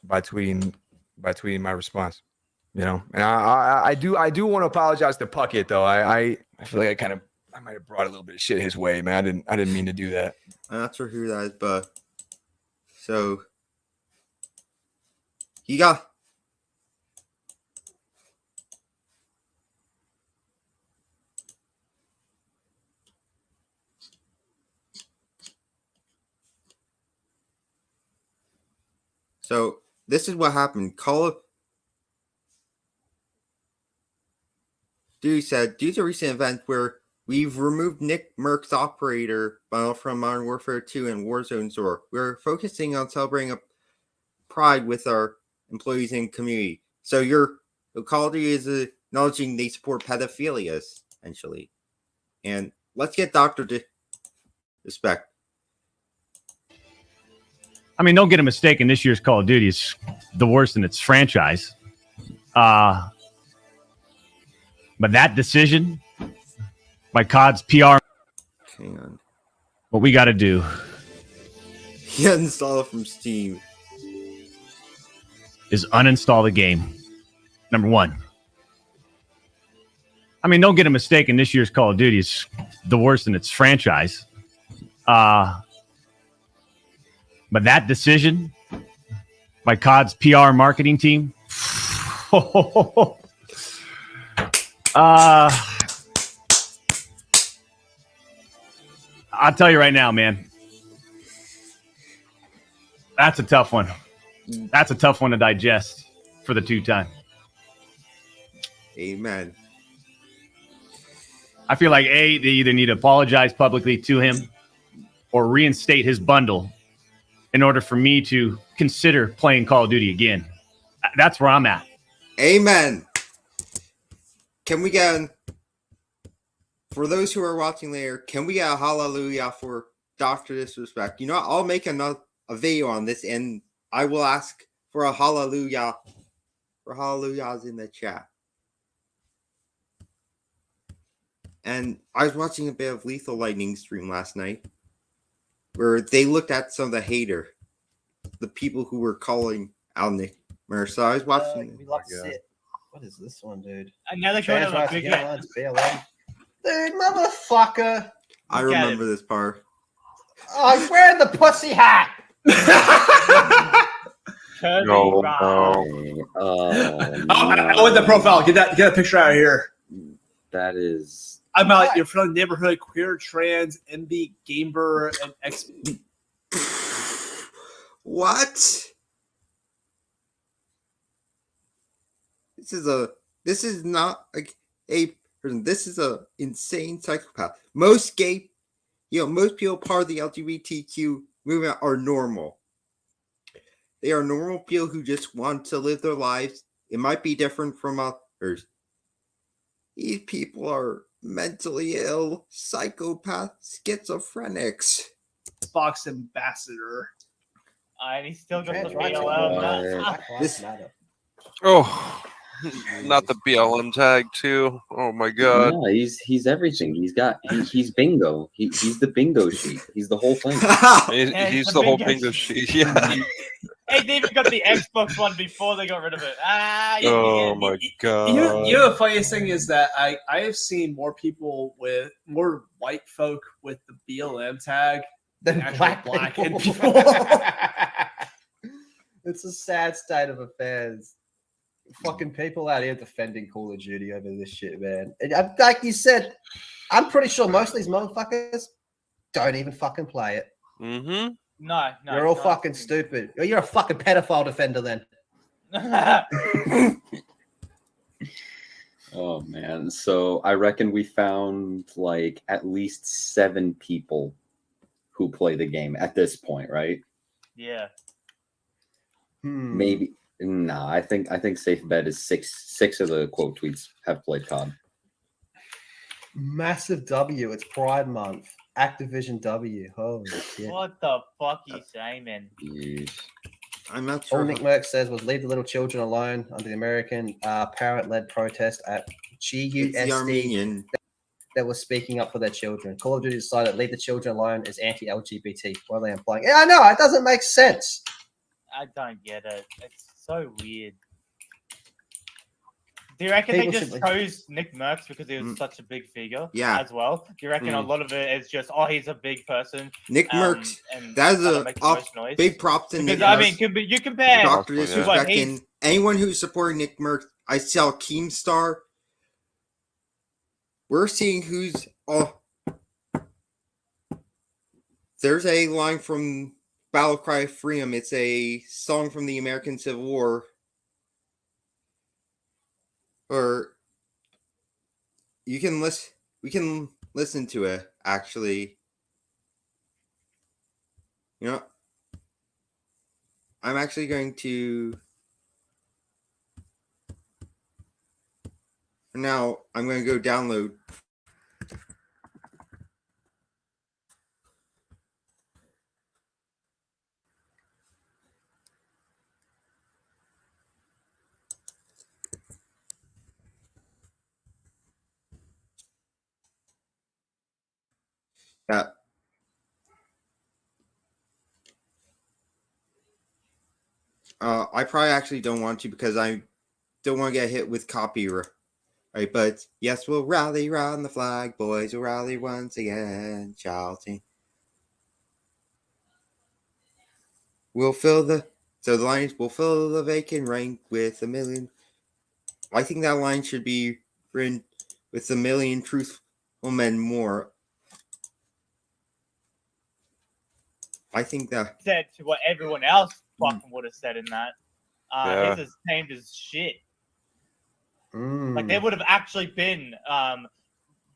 by tweeting my response. And I do want to apologize to Puckett though. I feel like I might have brought a little bit of shit his way, man. I didn't mean to do that. I'm not sure who that is, but so he got. So this is what happened. Call of Duty said, due to recent events where we've removed Nick Merck's operator bundle from Modern Warfare 2 and Warzone Store, we're focusing on celebrating a pride with our employees and community. So Call of Duty is acknowledging they support pedophilia, essentially. And let's get Dr. Respect. I mean, don't get a mistake. This year's Call of Duty is the worst in its franchise. But that decision by COD's PR, Hang on. what we got to do He uninstalled it from Steam. is uninstall the game. Number one. I mean, don't get a mistake. This year's Call of Duty is the worst in its franchise. But that decision by COD's PR marketing team, I'll tell you right now, man, that's a tough one. That's a tough one to digest for the two-time. Amen. I feel like, they either need to apologize publicly to him or reinstate his bundle in order for me to consider playing Call of Duty again. That's where I'm at. Amen. Can we get, for those who are watching later, can we get a hallelujah for Dr. Disrespect? You know what? I'll make a video on this and I will ask for a hallelujah, for hallelujahs in the chat. And I was watching a bit of Lethal Lightning stream last night where they looked at some of the people who were calling out Nick Mercer. So I was watching. We love to see it. What is this one, dude? Another kind of a big BLM. Dude, motherfucker. I remember this part. Oh, he's wearing the pussy hat. no. I want the profile. Get a picture out of here. That is. I'm out. You're from the neighborhood, queer, trans, MB, gamer, and X. What? This is not a person. This is a insane psychopath. Most people part of the LGBTQ movement are normal. They are normal people who just want to live their lives. It might be different from others. These people are mentally ill, psychopath, schizophrenics. Xbox ambassador. And he's still got the Trans rights BLM. Black Lives Matter. Oh, not the BLM tag too. Oh my god. No, he's everything. He's bingo. He's the bingo sheet. He's the whole thing. He's the whole bingo sheet. Yeah. Hey, they even got the Xbox one before they got rid of it. Oh my god. You know the funniest thing is that I have seen more white folk with the BLM tag Than actual black and people. people. It's a sad state of affairs. Fucking people out here defending Call of Duty over this shit, man. And like you said, I'm pretty sure most of these motherfuckers don't even fucking play it. Mm-hmm. No. You're all fucking stupid. You're a fucking pedophile defender then. Oh man. So I reckon we found like at least 7 people who play the game at this point, right? Yeah. Maybe. Nah, I think safe bet is six of the quote tweets have played COD. Massive W. It's Pride Month. Activision W. Holy shit. What the fuck you saying, man? Jeez. I'm not All sure. Nick Merck says was leave the little children alone under the American parent-led protest at It's the GUSD Armenian. that was speaking up for their children. Call of Duty decided leave the children alone is anti-LGBT. What are they implying? Yeah, I know. It doesn't make sense. I don't get it. It's so weird. Do you reckon People they just should- chose Nick Merckx because he was such a big figure? Yeah. As well. Do you reckon a lot of it is just, oh, he's a big person? Nick Merckx. And That is kinda a makes the most noise? big props to Nick Because I Merckx. mean, you compare Doctor Yeah. disrespecting anyone who's supporting Nick Merckx. I sell Keemstar. We're seeing who's. Oh, there's a line from Battle Cry of Freedom. It's a song from the American Civil War. Or you can listen. We can listen to it. Actually, you know, I'm actually going to. For now, I'm going to go download. Yeah. I probably actually don't want to because I don't want to get hit with copyright. Right, but yes, we'll rally round the flag, boys. We'll rally once again, shouting. We'll fill the the lines. We'll fill the vacant rank with a million. I think that line should be written with a million truthful men more. I think that said to what everyone else fucking would have said in that. Yeah. His is tamed as shit. Mm. Like there would have actually been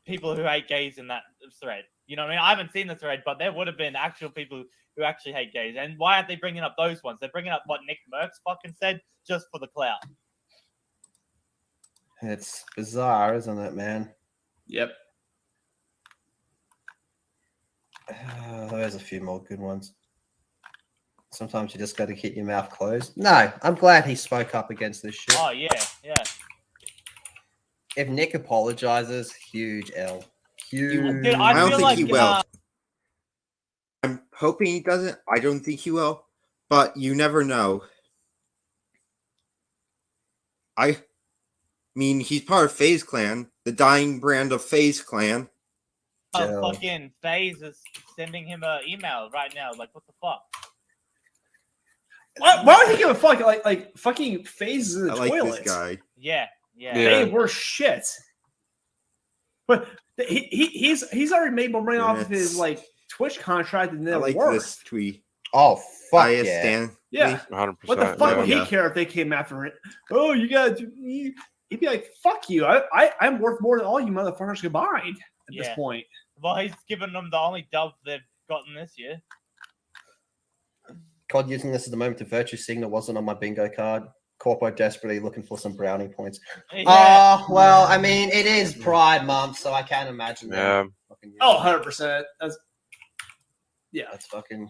people who hate gays in that thread. You know what I mean? I haven't seen the thread, but there would have been actual people who actually hate gays. And why aren't they bringing up those ones? They're bringing up what Nick Merckx fucking said just for the clout. It's bizarre, isn't it, man? Yep. There's a few more good ones. Sometimes you just got to keep your mouth closed. No, I'm glad he spoke up against this shit. Oh yeah, yeah. If Nick apologizes, huge L. Huge. Dude, I don't feel think like, he will. I'm hoping he doesn't. I don't think he will, but you never know. I mean, he's part of FaZe Clan, the dying brand of FaZe Clan. Joe. Fucking FaZe is sending him an email right now. Like, what the fuck? Why would he give a fuck? Like fucking FaZe in the I like toilet. this guy. Yeah, yeah. Yeah. They were shit. But he's already made more money off of his Minutes. like Twitch contract than I they're like worth. this tweet. Oh, fuck I yeah. stand. Yeah. 100%. What the fuck would yeah. he care if they came after it? Oh, you gotta do. He'd be like, "Fuck you! I'm worth more than all you motherfuckers combined at this Yeah. point." Well, he's given them the only dub they've gotten this year. COD using this as the moment to virtue signal wasn't on my bingo card. Corpo desperately looking for some brownie points. Yeah. Oh, well, I mean, it is Pride Month, so I can't imagine that. Yeah. Fucking- Oh, 100%. That's That's fucking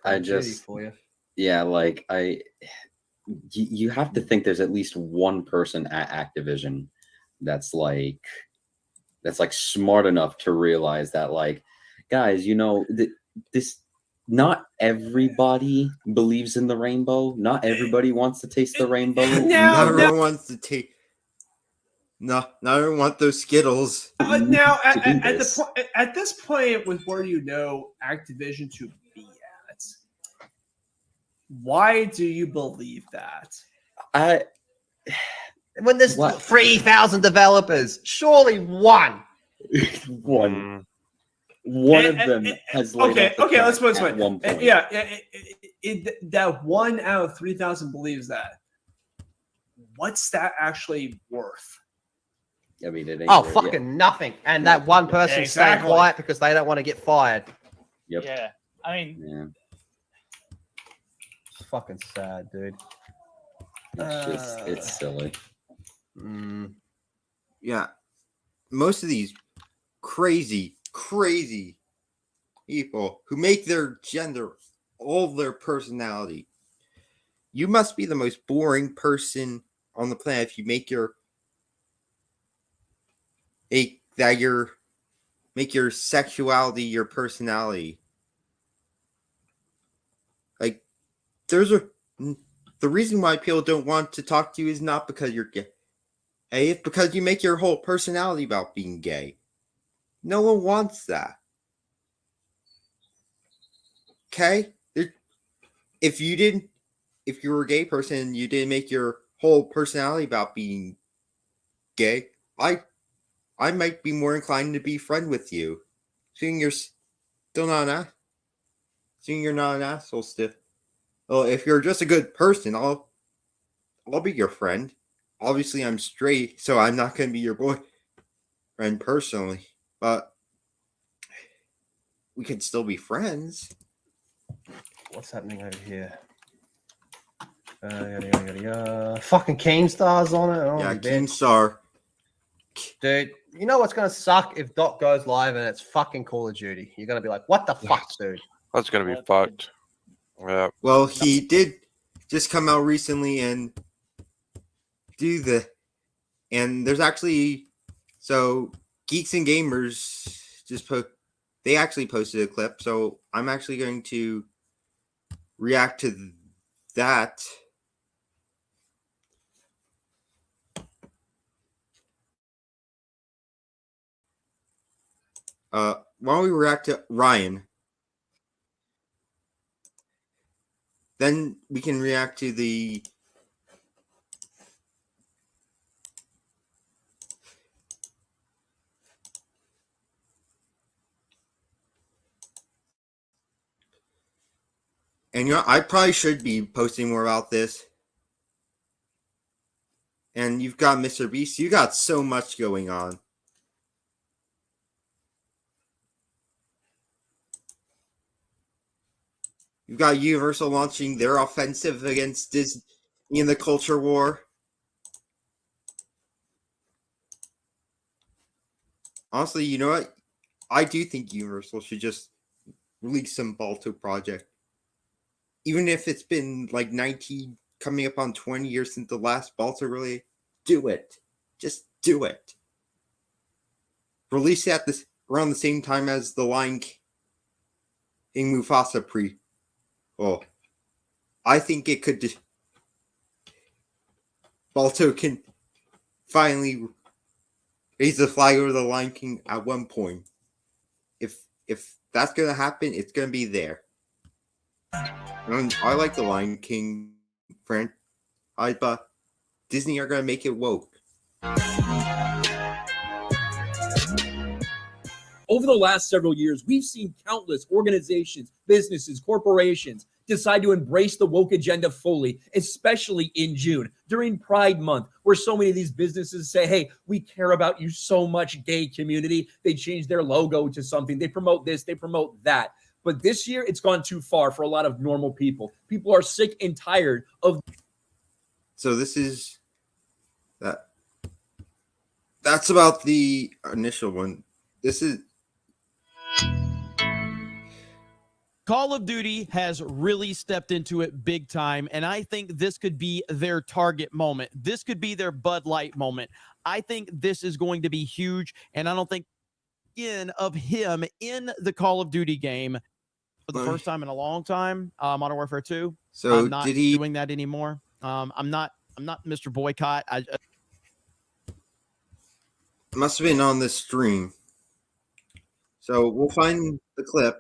I Call of Duty just, for you. yeah, like you have to think there's at least one person at Activision that's like smart enough to realize that, like, guys, you know, this. Not everybody believes in the rainbow. Not everybody wants to taste the rainbow. Now- Not everyone wants to take. No, not everyone want those Skittles. But now, to do at this. at this point, with where you know Activision to be at, why do you believe that? When there's What? 3,000 developers, surely one. One Mm, of them has laid Okay, off the okay, let's put it track this at way. one point. Yeah, that 1 out of 3,000 believes that. What's that actually worth? I mean, it ain't Oh, worth- fucking nothing. And that one person Yeah, staying exactly. quiet because they don't want to get fired. Yep. Yeah. I mean, Yeah. It's fucking sad, dude. It's just it's silly. Yeah, most of these crazy people who make their gender all their personality. You must be the most boring person on the planet if you make your sexuality your personality. Like, the reason why people don't want to talk to you is not because you're gay. It's because you make your whole personality about being gay. No one wants that. Okay? If you were a gay person and you didn't make your whole personality about being gay, I might be more inclined to be friend with you. Seeing you're not an asshole still. Well, if you're just a good person, I'll be your friend. Obviously, I'm straight, so I'm not going to be your boyfriend personally, but we could still be friends. What's happening over here? Fucking Keemstar's on it. Oh, Yeah, bitch. Keemstar. Dude, you know what's gonna suck if Doc goes live and it's fucking Call of Duty. You're gonna be like, what the fuck, dude? That's gonna be fucked. Yeah. Well, he did just come out recently and and there's actually, so Geeks and Gamers they actually posted a clip, so I'm actually going to react to that. Why don't we react to Ryan? Then we can react to the and I probably should be posting more about this. And you've got Mr. Beast. You got so much going on. You've got Universal launching their offensive against Disney in the culture war. Honestly, you know what? I do think Universal should just release some Balto project. Even if it's been like 19, coming up on 20 years since the last Balto, really, do it. Just do it. Release it around the same time as the Lion King Mufasa Well, I think it could. Balto can finally raise the flag over the Lion King at one point. If that's gonna happen, it's gonna be there. I like the Lion King franchise, but Disney are gonna make it woke. Over the last several years, we've seen countless organizations, businesses, corporations decide to embrace the woke agenda fully, especially in June, during Pride Month, where so many of these businesses say, hey, we care about you so much, gay community. They change their logo to something. They promote this, they promote that. But this year, it's gone too far for a lot of normal people. People are sick and tired of. So this is that. That's about the initial one. This is. Call of Duty has really stepped into it big time, and I think this could be their Target moment. This could be their Bud Light moment. I think this is going to be huge, and I don't think of him in the Call of Duty game for the first time in a long time. Modern Warfare 2. So I'm not doing that anymore. I'm not Mr. Boycott. Must have been on this stream. So we'll find the clip.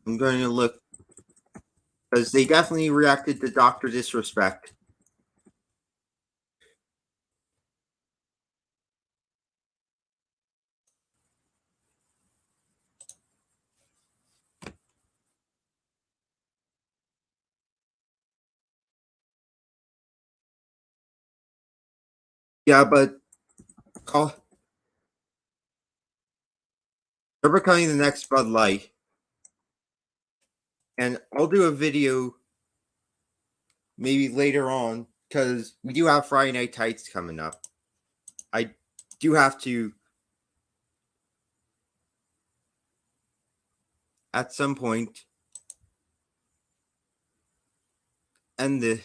I'm going to look because they definitely reacted to Dr. Disrespect. Yeah, but call they're becoming the next Bud Light. And I'll do a video maybe later on because we do have Friday Night Tights coming up. I do have to at some point end the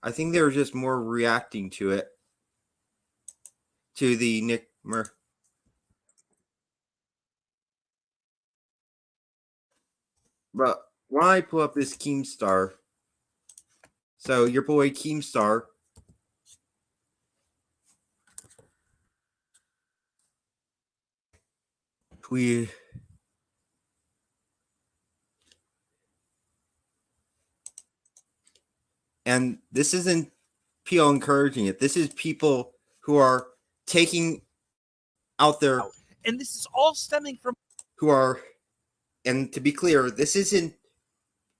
I think they were just more reacting to it, to the Nick Mer. But when I pull up this Keemstar, so your boy Keemstar tweeted, and this isn't people encouraging it. This is people who are taking out their, and this is all stemming from who are, and to be clear, this isn't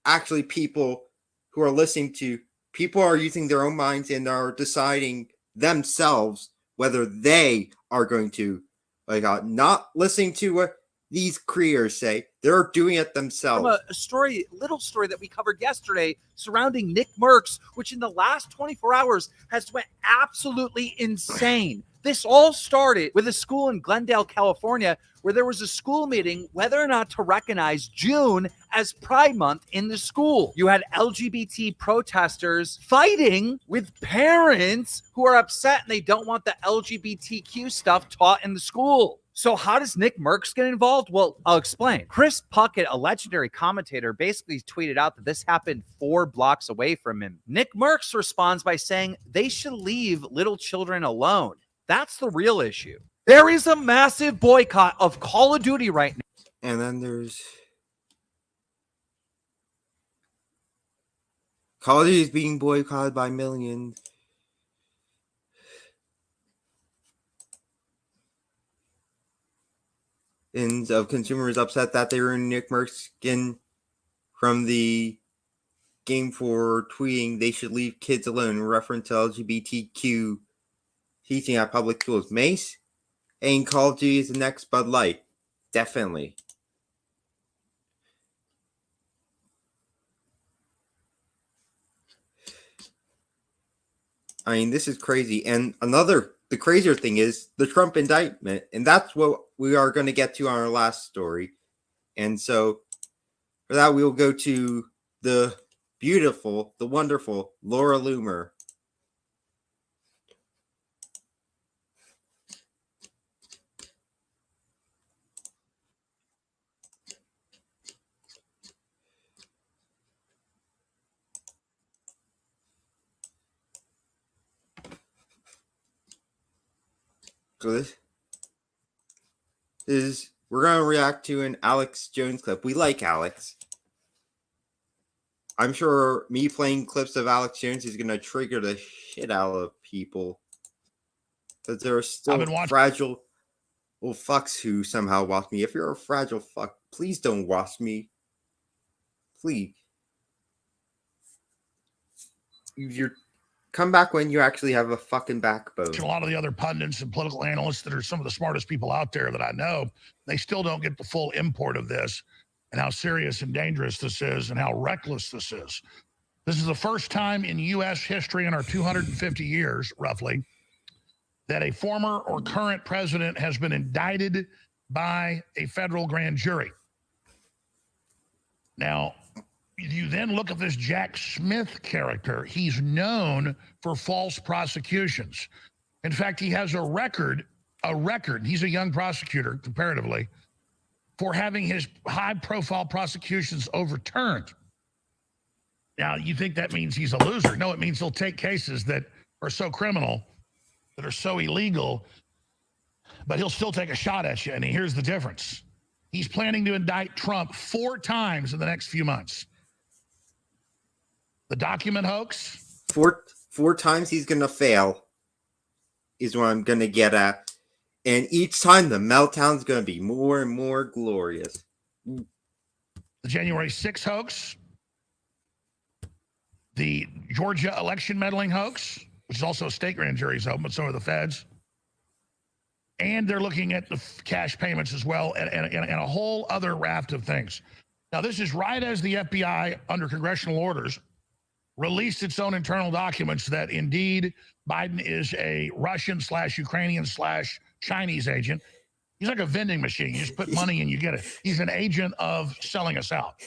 actually people who are listening to, people are using their own minds and are deciding themselves whether they are going to, not listening to what these creators say. They're doing it themselves. from a little story that we covered yesterday surrounding Nick Merckx, which in the last 24 hours has went absolutely insane. This all started with a school in Glendale, California, where there was a school meeting whether or not to recognize June as Pride Month in the school. You had LGBT protesters fighting with parents who are upset and they don't want the LGBTQ stuff taught in the school. So how does Nick Merckx get involved? Well, I'll explain. Chris Puckett, a legendary commentator, basically tweeted out that this happened 4 blocks away from him. Nick Merckx responds by saying they should leave little children alone. That's the real issue. There is a massive boycott of Call of Duty right now. And then there's Call of Duty is being boycotted by millions. Of consumers upset that they ruined Nick Merckx skin from the game for tweeting they should leave kids alone in reference to LGBTQ teaching at public schools. Mace and Call of Duty is the next Bud Light. Definitely. I mean, this is crazy. And the crazier thing is the Trump indictment. And that's what we are going to get to on our last story. And so for that, we will go to the beautiful, the wonderful Laura Loomer. So this is, we're going to react to an Alex Jones clip. We like Alex. I'm sure me playing clips of Alex Jones is going to trigger the shit out of people. Because there are still fragile fucks who somehow watch me. If you're a fragile fuck, please don't watch me. Please. You're come back when you actually have a fucking backbone. A lot of the other pundits and political analysts that are some of the smartest people out there that I know, they still don't get the full import of this and how serious and dangerous this is and how reckless this is. This is the first time in U.S. history in our 250 years, roughly, that a former or current president has been indicted by a federal grand jury. Now, you then look at this Jack Smith character. He's known for false prosecutions. In fact, he has a record, he's a young prosecutor comparatively, for having his high-profile prosecutions overturned. Now, you think that means he's a loser. No, it means he'll take cases that are so criminal, that are so illegal, but he'll still take a shot at you. And here's the difference. He's planning to indict Trump 4 times in the next few months. The document hoax? Four times he's going to fail is what I'm going to get at. And each time the meltdown's going to be more and more glorious. The January 6th hoax, the Georgia election meddling hoax, which is also a state grand jury's open, but so are the feds. And they're looking at the cash payments as well, and a whole other raft of things. Now, this is right as the FBI, under congressional orders, released its own internal documents that indeed Biden is a Russian/Ukrainian/Chinese agent. He's like a vending machine. You just put money in, you get it. He's an agent of selling us out.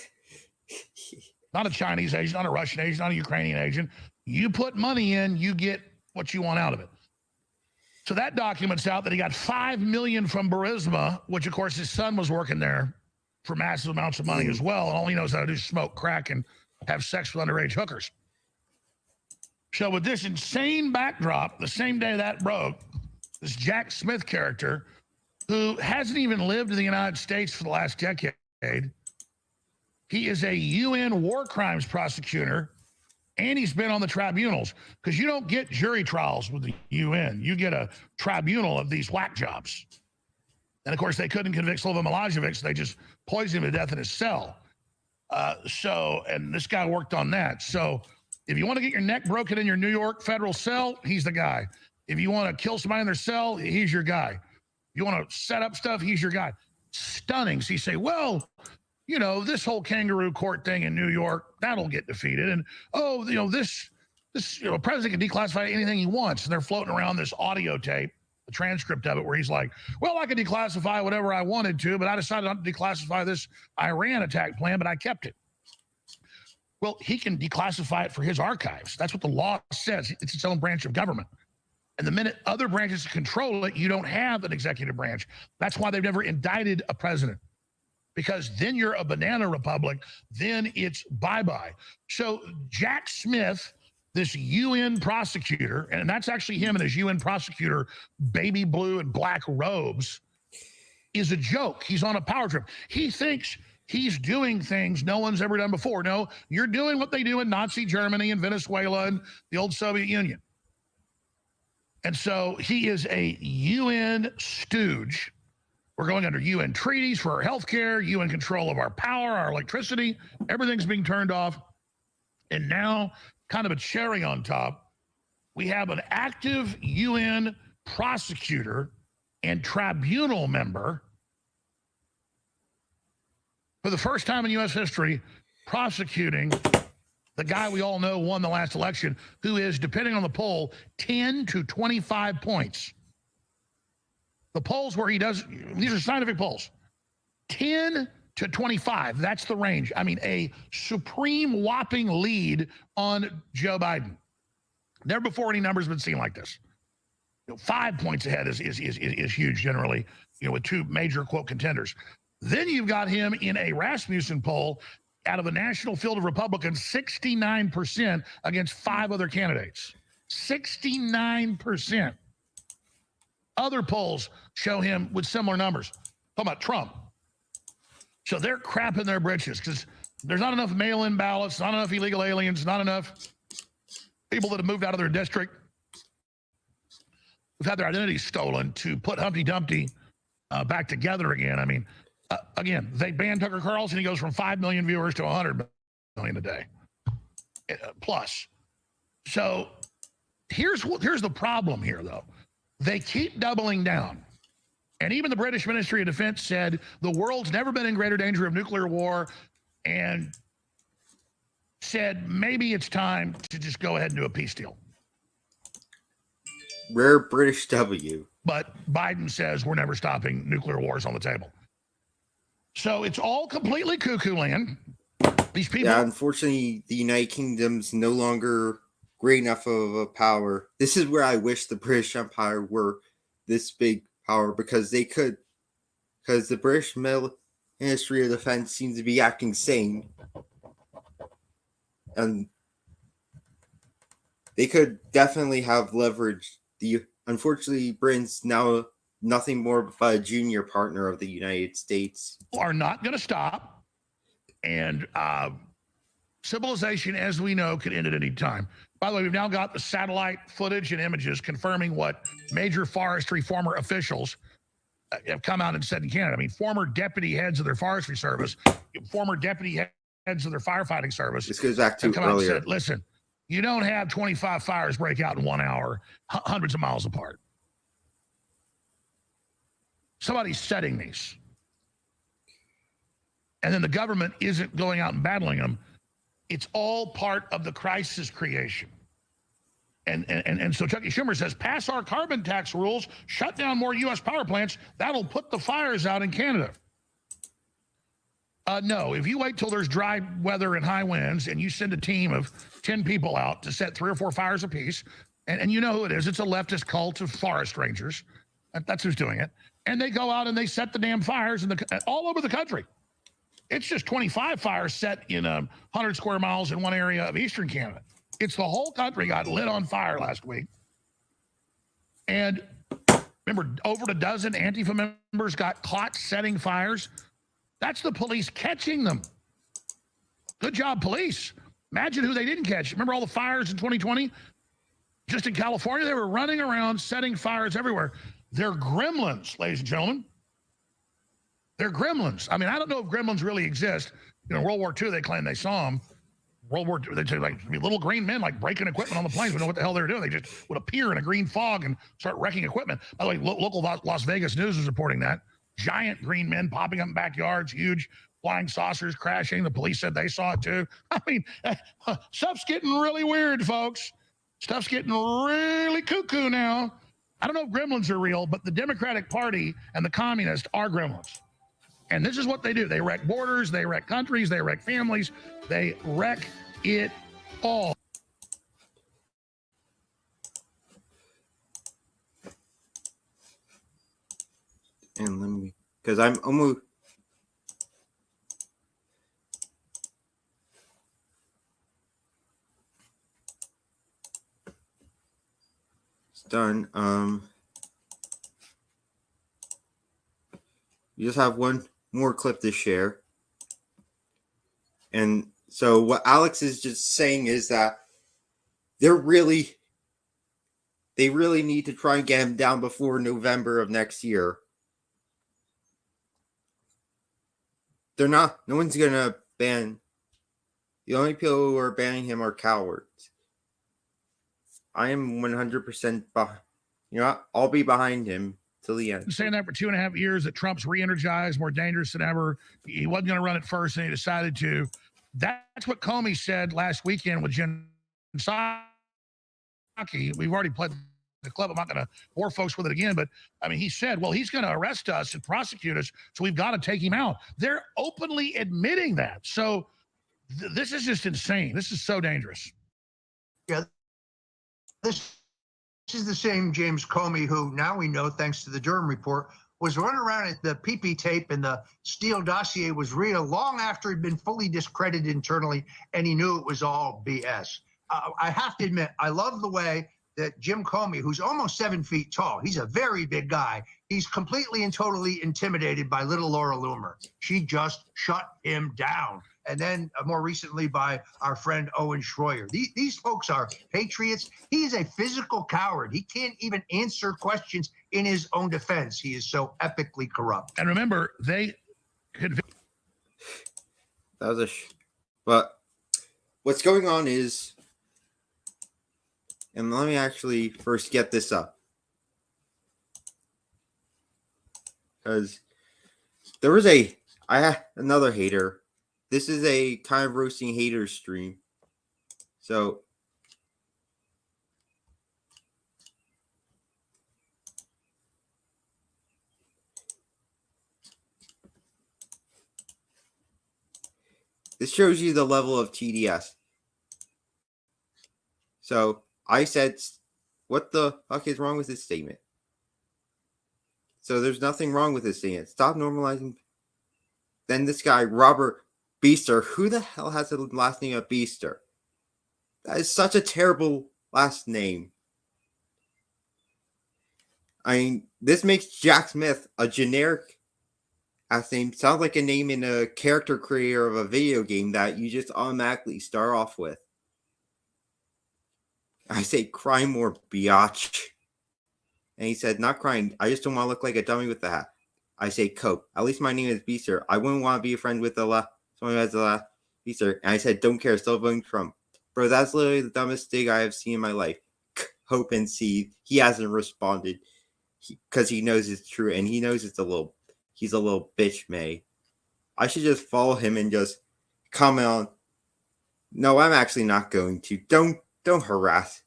Not a Chinese agent, not a Russian agent, not a Ukrainian agent. You put money in, you get what you want out of it. So that documents out that he got $5 million from Burisma, which of course his son was working there for massive amounts of money as well. And all he knows how to do is smoke crack and have sex with underage hookers. So with this insane backdrop, the same day that broke, this Jack Smith character, who hasn't even lived in the United States for the last decade, he is a UN war crimes prosecutor, and he's been on the tribunals, because you don't get jury trials with the UN. You get a tribunal of these whack jobs. And of course, they couldn't convict Slobodan Milosevic, so they just poisoned him to death in his cell. And this guy worked on that. So if you want to get your neck broken in your New York federal cell, he's the guy. If you want to kill somebody in their cell, he's your guy. If you want to set up stuff, he's your guy. Stunning. So you say, well, you know, this whole kangaroo court thing in New York, that'll get defeated. And, oh, you know, this president can declassify anything he wants. And they're floating around this audio tape, the transcript of it, where he's like, well, I could declassify whatever I wanted to, but I decided not to declassify this Iran attack plan, but I kept it. Well, he can declassify it for his archives. That's what the law says. It's its own branch of government. And the minute other branches control it, you don't have an executive branch. That's why they've never indicted a president, because then you're a banana republic. Then it's bye-bye. So Jack Smith, this UN prosecutor, and that's actually him in his UN prosecutor baby blue and black robes, is a joke. He's on a power trip. He thinks he's doing things no one's ever done before. No, you're doing what they do in Nazi Germany and Venezuela and the old Soviet Union. And so he is a UN stooge. We're going under UN treaties for our health care, UN control of our power, our electricity. Everything's being turned off. And now, kind of a cherry on top, we have an active UN prosecutor and tribunal member for the first time in U.S. history prosecuting the guy we all know won the last election, who is, depending on the poll, 10 to 25 points. The polls where he does, these are scientific polls, 10 to 25, that's the range. I mean, a supreme whopping lead on Joe Biden. Never before any numbers been seen like this. 5 points ahead is huge generally, with two major, quote, contenders. Then you've got him in a Rasmussen poll out of a national field of Republicans, 69% against 5 other candidates. 69%. Other polls show him with similar numbers. Talking about Trump. So they're crapping their britches because there's not enough mail-in ballots, not enough illegal aliens, not enough people that have moved out of their district who've had their identities stolen to put Humpty Dumpty back together again. I mean, again, they banned Tucker Carlson. He goes from 5 million viewers to 100 million a day plus. So here's the problem here, though. They keep doubling down. And even the British Ministry of Defense said the world's never been in greater danger of nuclear war, and said maybe it's time to just go ahead and do a peace deal. Rare British W. But Biden says we're never stopping nuclear wars on the table. So it's all completely cuckoo land. These people. Yeah, unfortunately, the United Kingdom's no longer great enough of a power. This is where I wish the British Empire were this big power, because they could, because the British Ministry of Defense seems to be acting sane. And they could definitely have leveraged unfortunately, Britain's now nothing more but a junior partner of the United States. Are not going to stop. And civilization, as we know, could end at any time. By the way, we've now got the satellite footage and images confirming what major forestry former officials have come out and said in Canada. I mean, former deputy heads of their forestry service, former deputy heads of their firefighting service. This goes back to have come out and earlier. said, listen, you don't have 25 fires break out in 1 hour, hundreds of miles apart. Somebody's setting these. And then the government isn't going out and battling them. It's all part of the crisis creation. And so Chucky Schumer says, pass our carbon tax rules, shut down more U.S. power plants. That'll put the fires out in Canada. No, if you wait till there's dry weather and high winds and you send a team of 10 people out to set 3 or 4 fires apiece, and you know who it is, it's a leftist cult of forest rangers. That's who's doing it. And they go out and they set the damn fires all over the country. It's just 25 fires set in 100 square miles in one area of eastern Canada. It's the whole country got lit on fire last week. And remember, over a dozen Antifa members got caught setting fires. That's the police catching them. Good job, police. Imagine who they didn't catch. Remember all the fires in 2020? Just in California, they were running around setting fires everywhere. They're gremlins, ladies and gentlemen. They're gremlins. I mean, I don't know if gremlins really exist. You know, World War II, they claim they saw them. World War II, they say like little green men like breaking equipment on the planes. We know what the hell they're doing. They just would appear in a green fog and start wrecking equipment. By the way, local Las Vegas news is reporting that. Giant green men popping up in backyards, huge flying saucers crashing. The police said they saw it too. I mean, stuff's getting really weird, folks. Stuff's getting really cuckoo now. I don't know if gremlins are real, but the Democratic Party and the communists are gremlins. And this is what they do. They wreck borders, they wreck countries, they wreck families, they wreck it all. And let me, because I'm almost. It's done. You just have one more clip to share. And so what Alex is just saying is that they really need to try and get him down before November of next year. No one's going to ban. The only people who are banning him are cowards. I am 100% behind. You know, I'll be behind him till the end. Been saying that for 2.5 years, that Trump's re-energized, more dangerous than ever. He wasn't going to run it first, and he decided to. That's what Comey said last weekend with Jen Psaki. We've already played the clip. I'm not going to bore folks with it again, but I mean, he said, well, he's going to arrest us and prosecute us, so we've got to take him out. They're openly admitting that. So this is just insane. This is so dangerous. Yeah. This is the same James Comey who now we know, thanks to the Durham report, was running around at the PP tape and the Steele dossier was real long after he'd been fully discredited internally and he knew it was all BS. I have to admit, I love the way that Jim Comey, who's almost 7 feet tall, he's a very big guy, he's completely and totally intimidated by little Laura Loomer. She just shut him down. And then more recently by our friend Owen Schroyer. These folks are patriots. He is a physical coward. He can't even answer questions in his own defense. He is so epically corrupt. And remember, they could. That was but what's going on is, and let me actually first get this up, because there was I had another hater. This is a kind of roasting haters stream. So this shows you the level of TDS. So I said, what the fuck is wrong with this statement? So there's nothing wrong with this statement. Stop normalizing. Then this guy, Robert Beaster, who the hell has the last name of Beaster? That is such a terrible last name. I mean, this makes Jack Smith a generic last name. Sounds like a name in a character creator of a video game that you just automatically start off with. I say, cry more, biatch. And he said, not crying. I just don't want to look like a dummy with the hat. I say Coke. At least my name is Beaster. I wouldn't want to be a friend with someone who has the Beaster. And I said, don't care, still voting Trump. Bro, that's literally the dumbest thing I have seen in my life. Hope and see. He hasn't responded because he knows it's true, and he knows he's a little bitch, May. I should just follow him and just comment on. No, I'm actually not going to. Don't harass.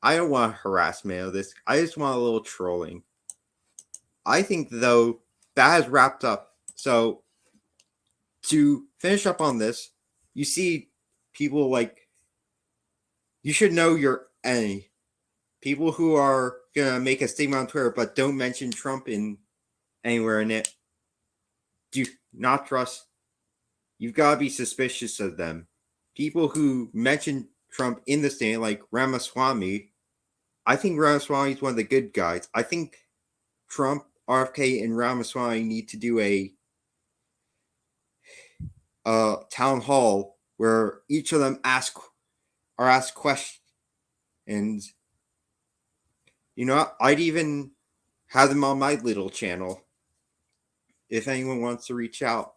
I don't want to harass Mayo this. I just want a little trolling. I think, though, that has wrapped up. So, to finish up on this, you see people like, you should know your enemy. People who are going to make a statement on Twitter but don't mention Trump anywhere in it. Do not trust. You've got to be suspicious of them. People who mention Trump in the statement, like Ramaswamy, I think Ramaswamy is one of the good guys. I think Trump, RFK, and Ramaswamy need to do a town hall where each of them ask questions. You know, I'd even have them on my little channel if anyone wants to reach out.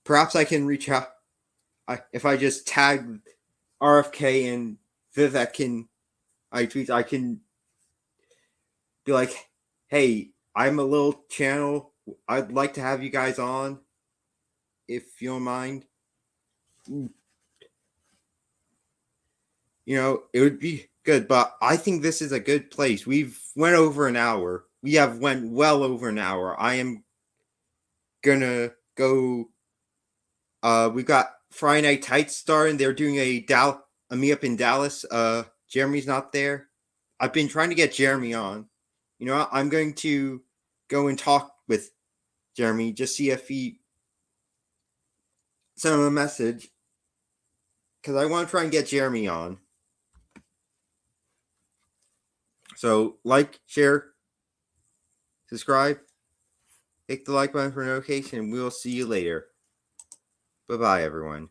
Perhaps I can reach out if I just tag RFK and Vivek I can be like, hey, I'm a little channel. I'd like to have you guys on if you don't mind. You know, it would be good, but I think this is a good place. We've went over an hour. We have went well over an hour. I am gonna go. We got Friday Night Tights starting. They're doing a meetup in Dallas. Jeremy's not there. I've been trying to get Jeremy on. You know, I'm going to go and talk with Jeremy, just see if he sent him a message, because I want to try and get Jeremy on. So, like, share, subscribe, hit the like button for notification, and we'll see you later. Bye-bye, everyone.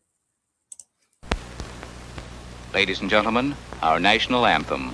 Ladies and gentlemen, our national anthem.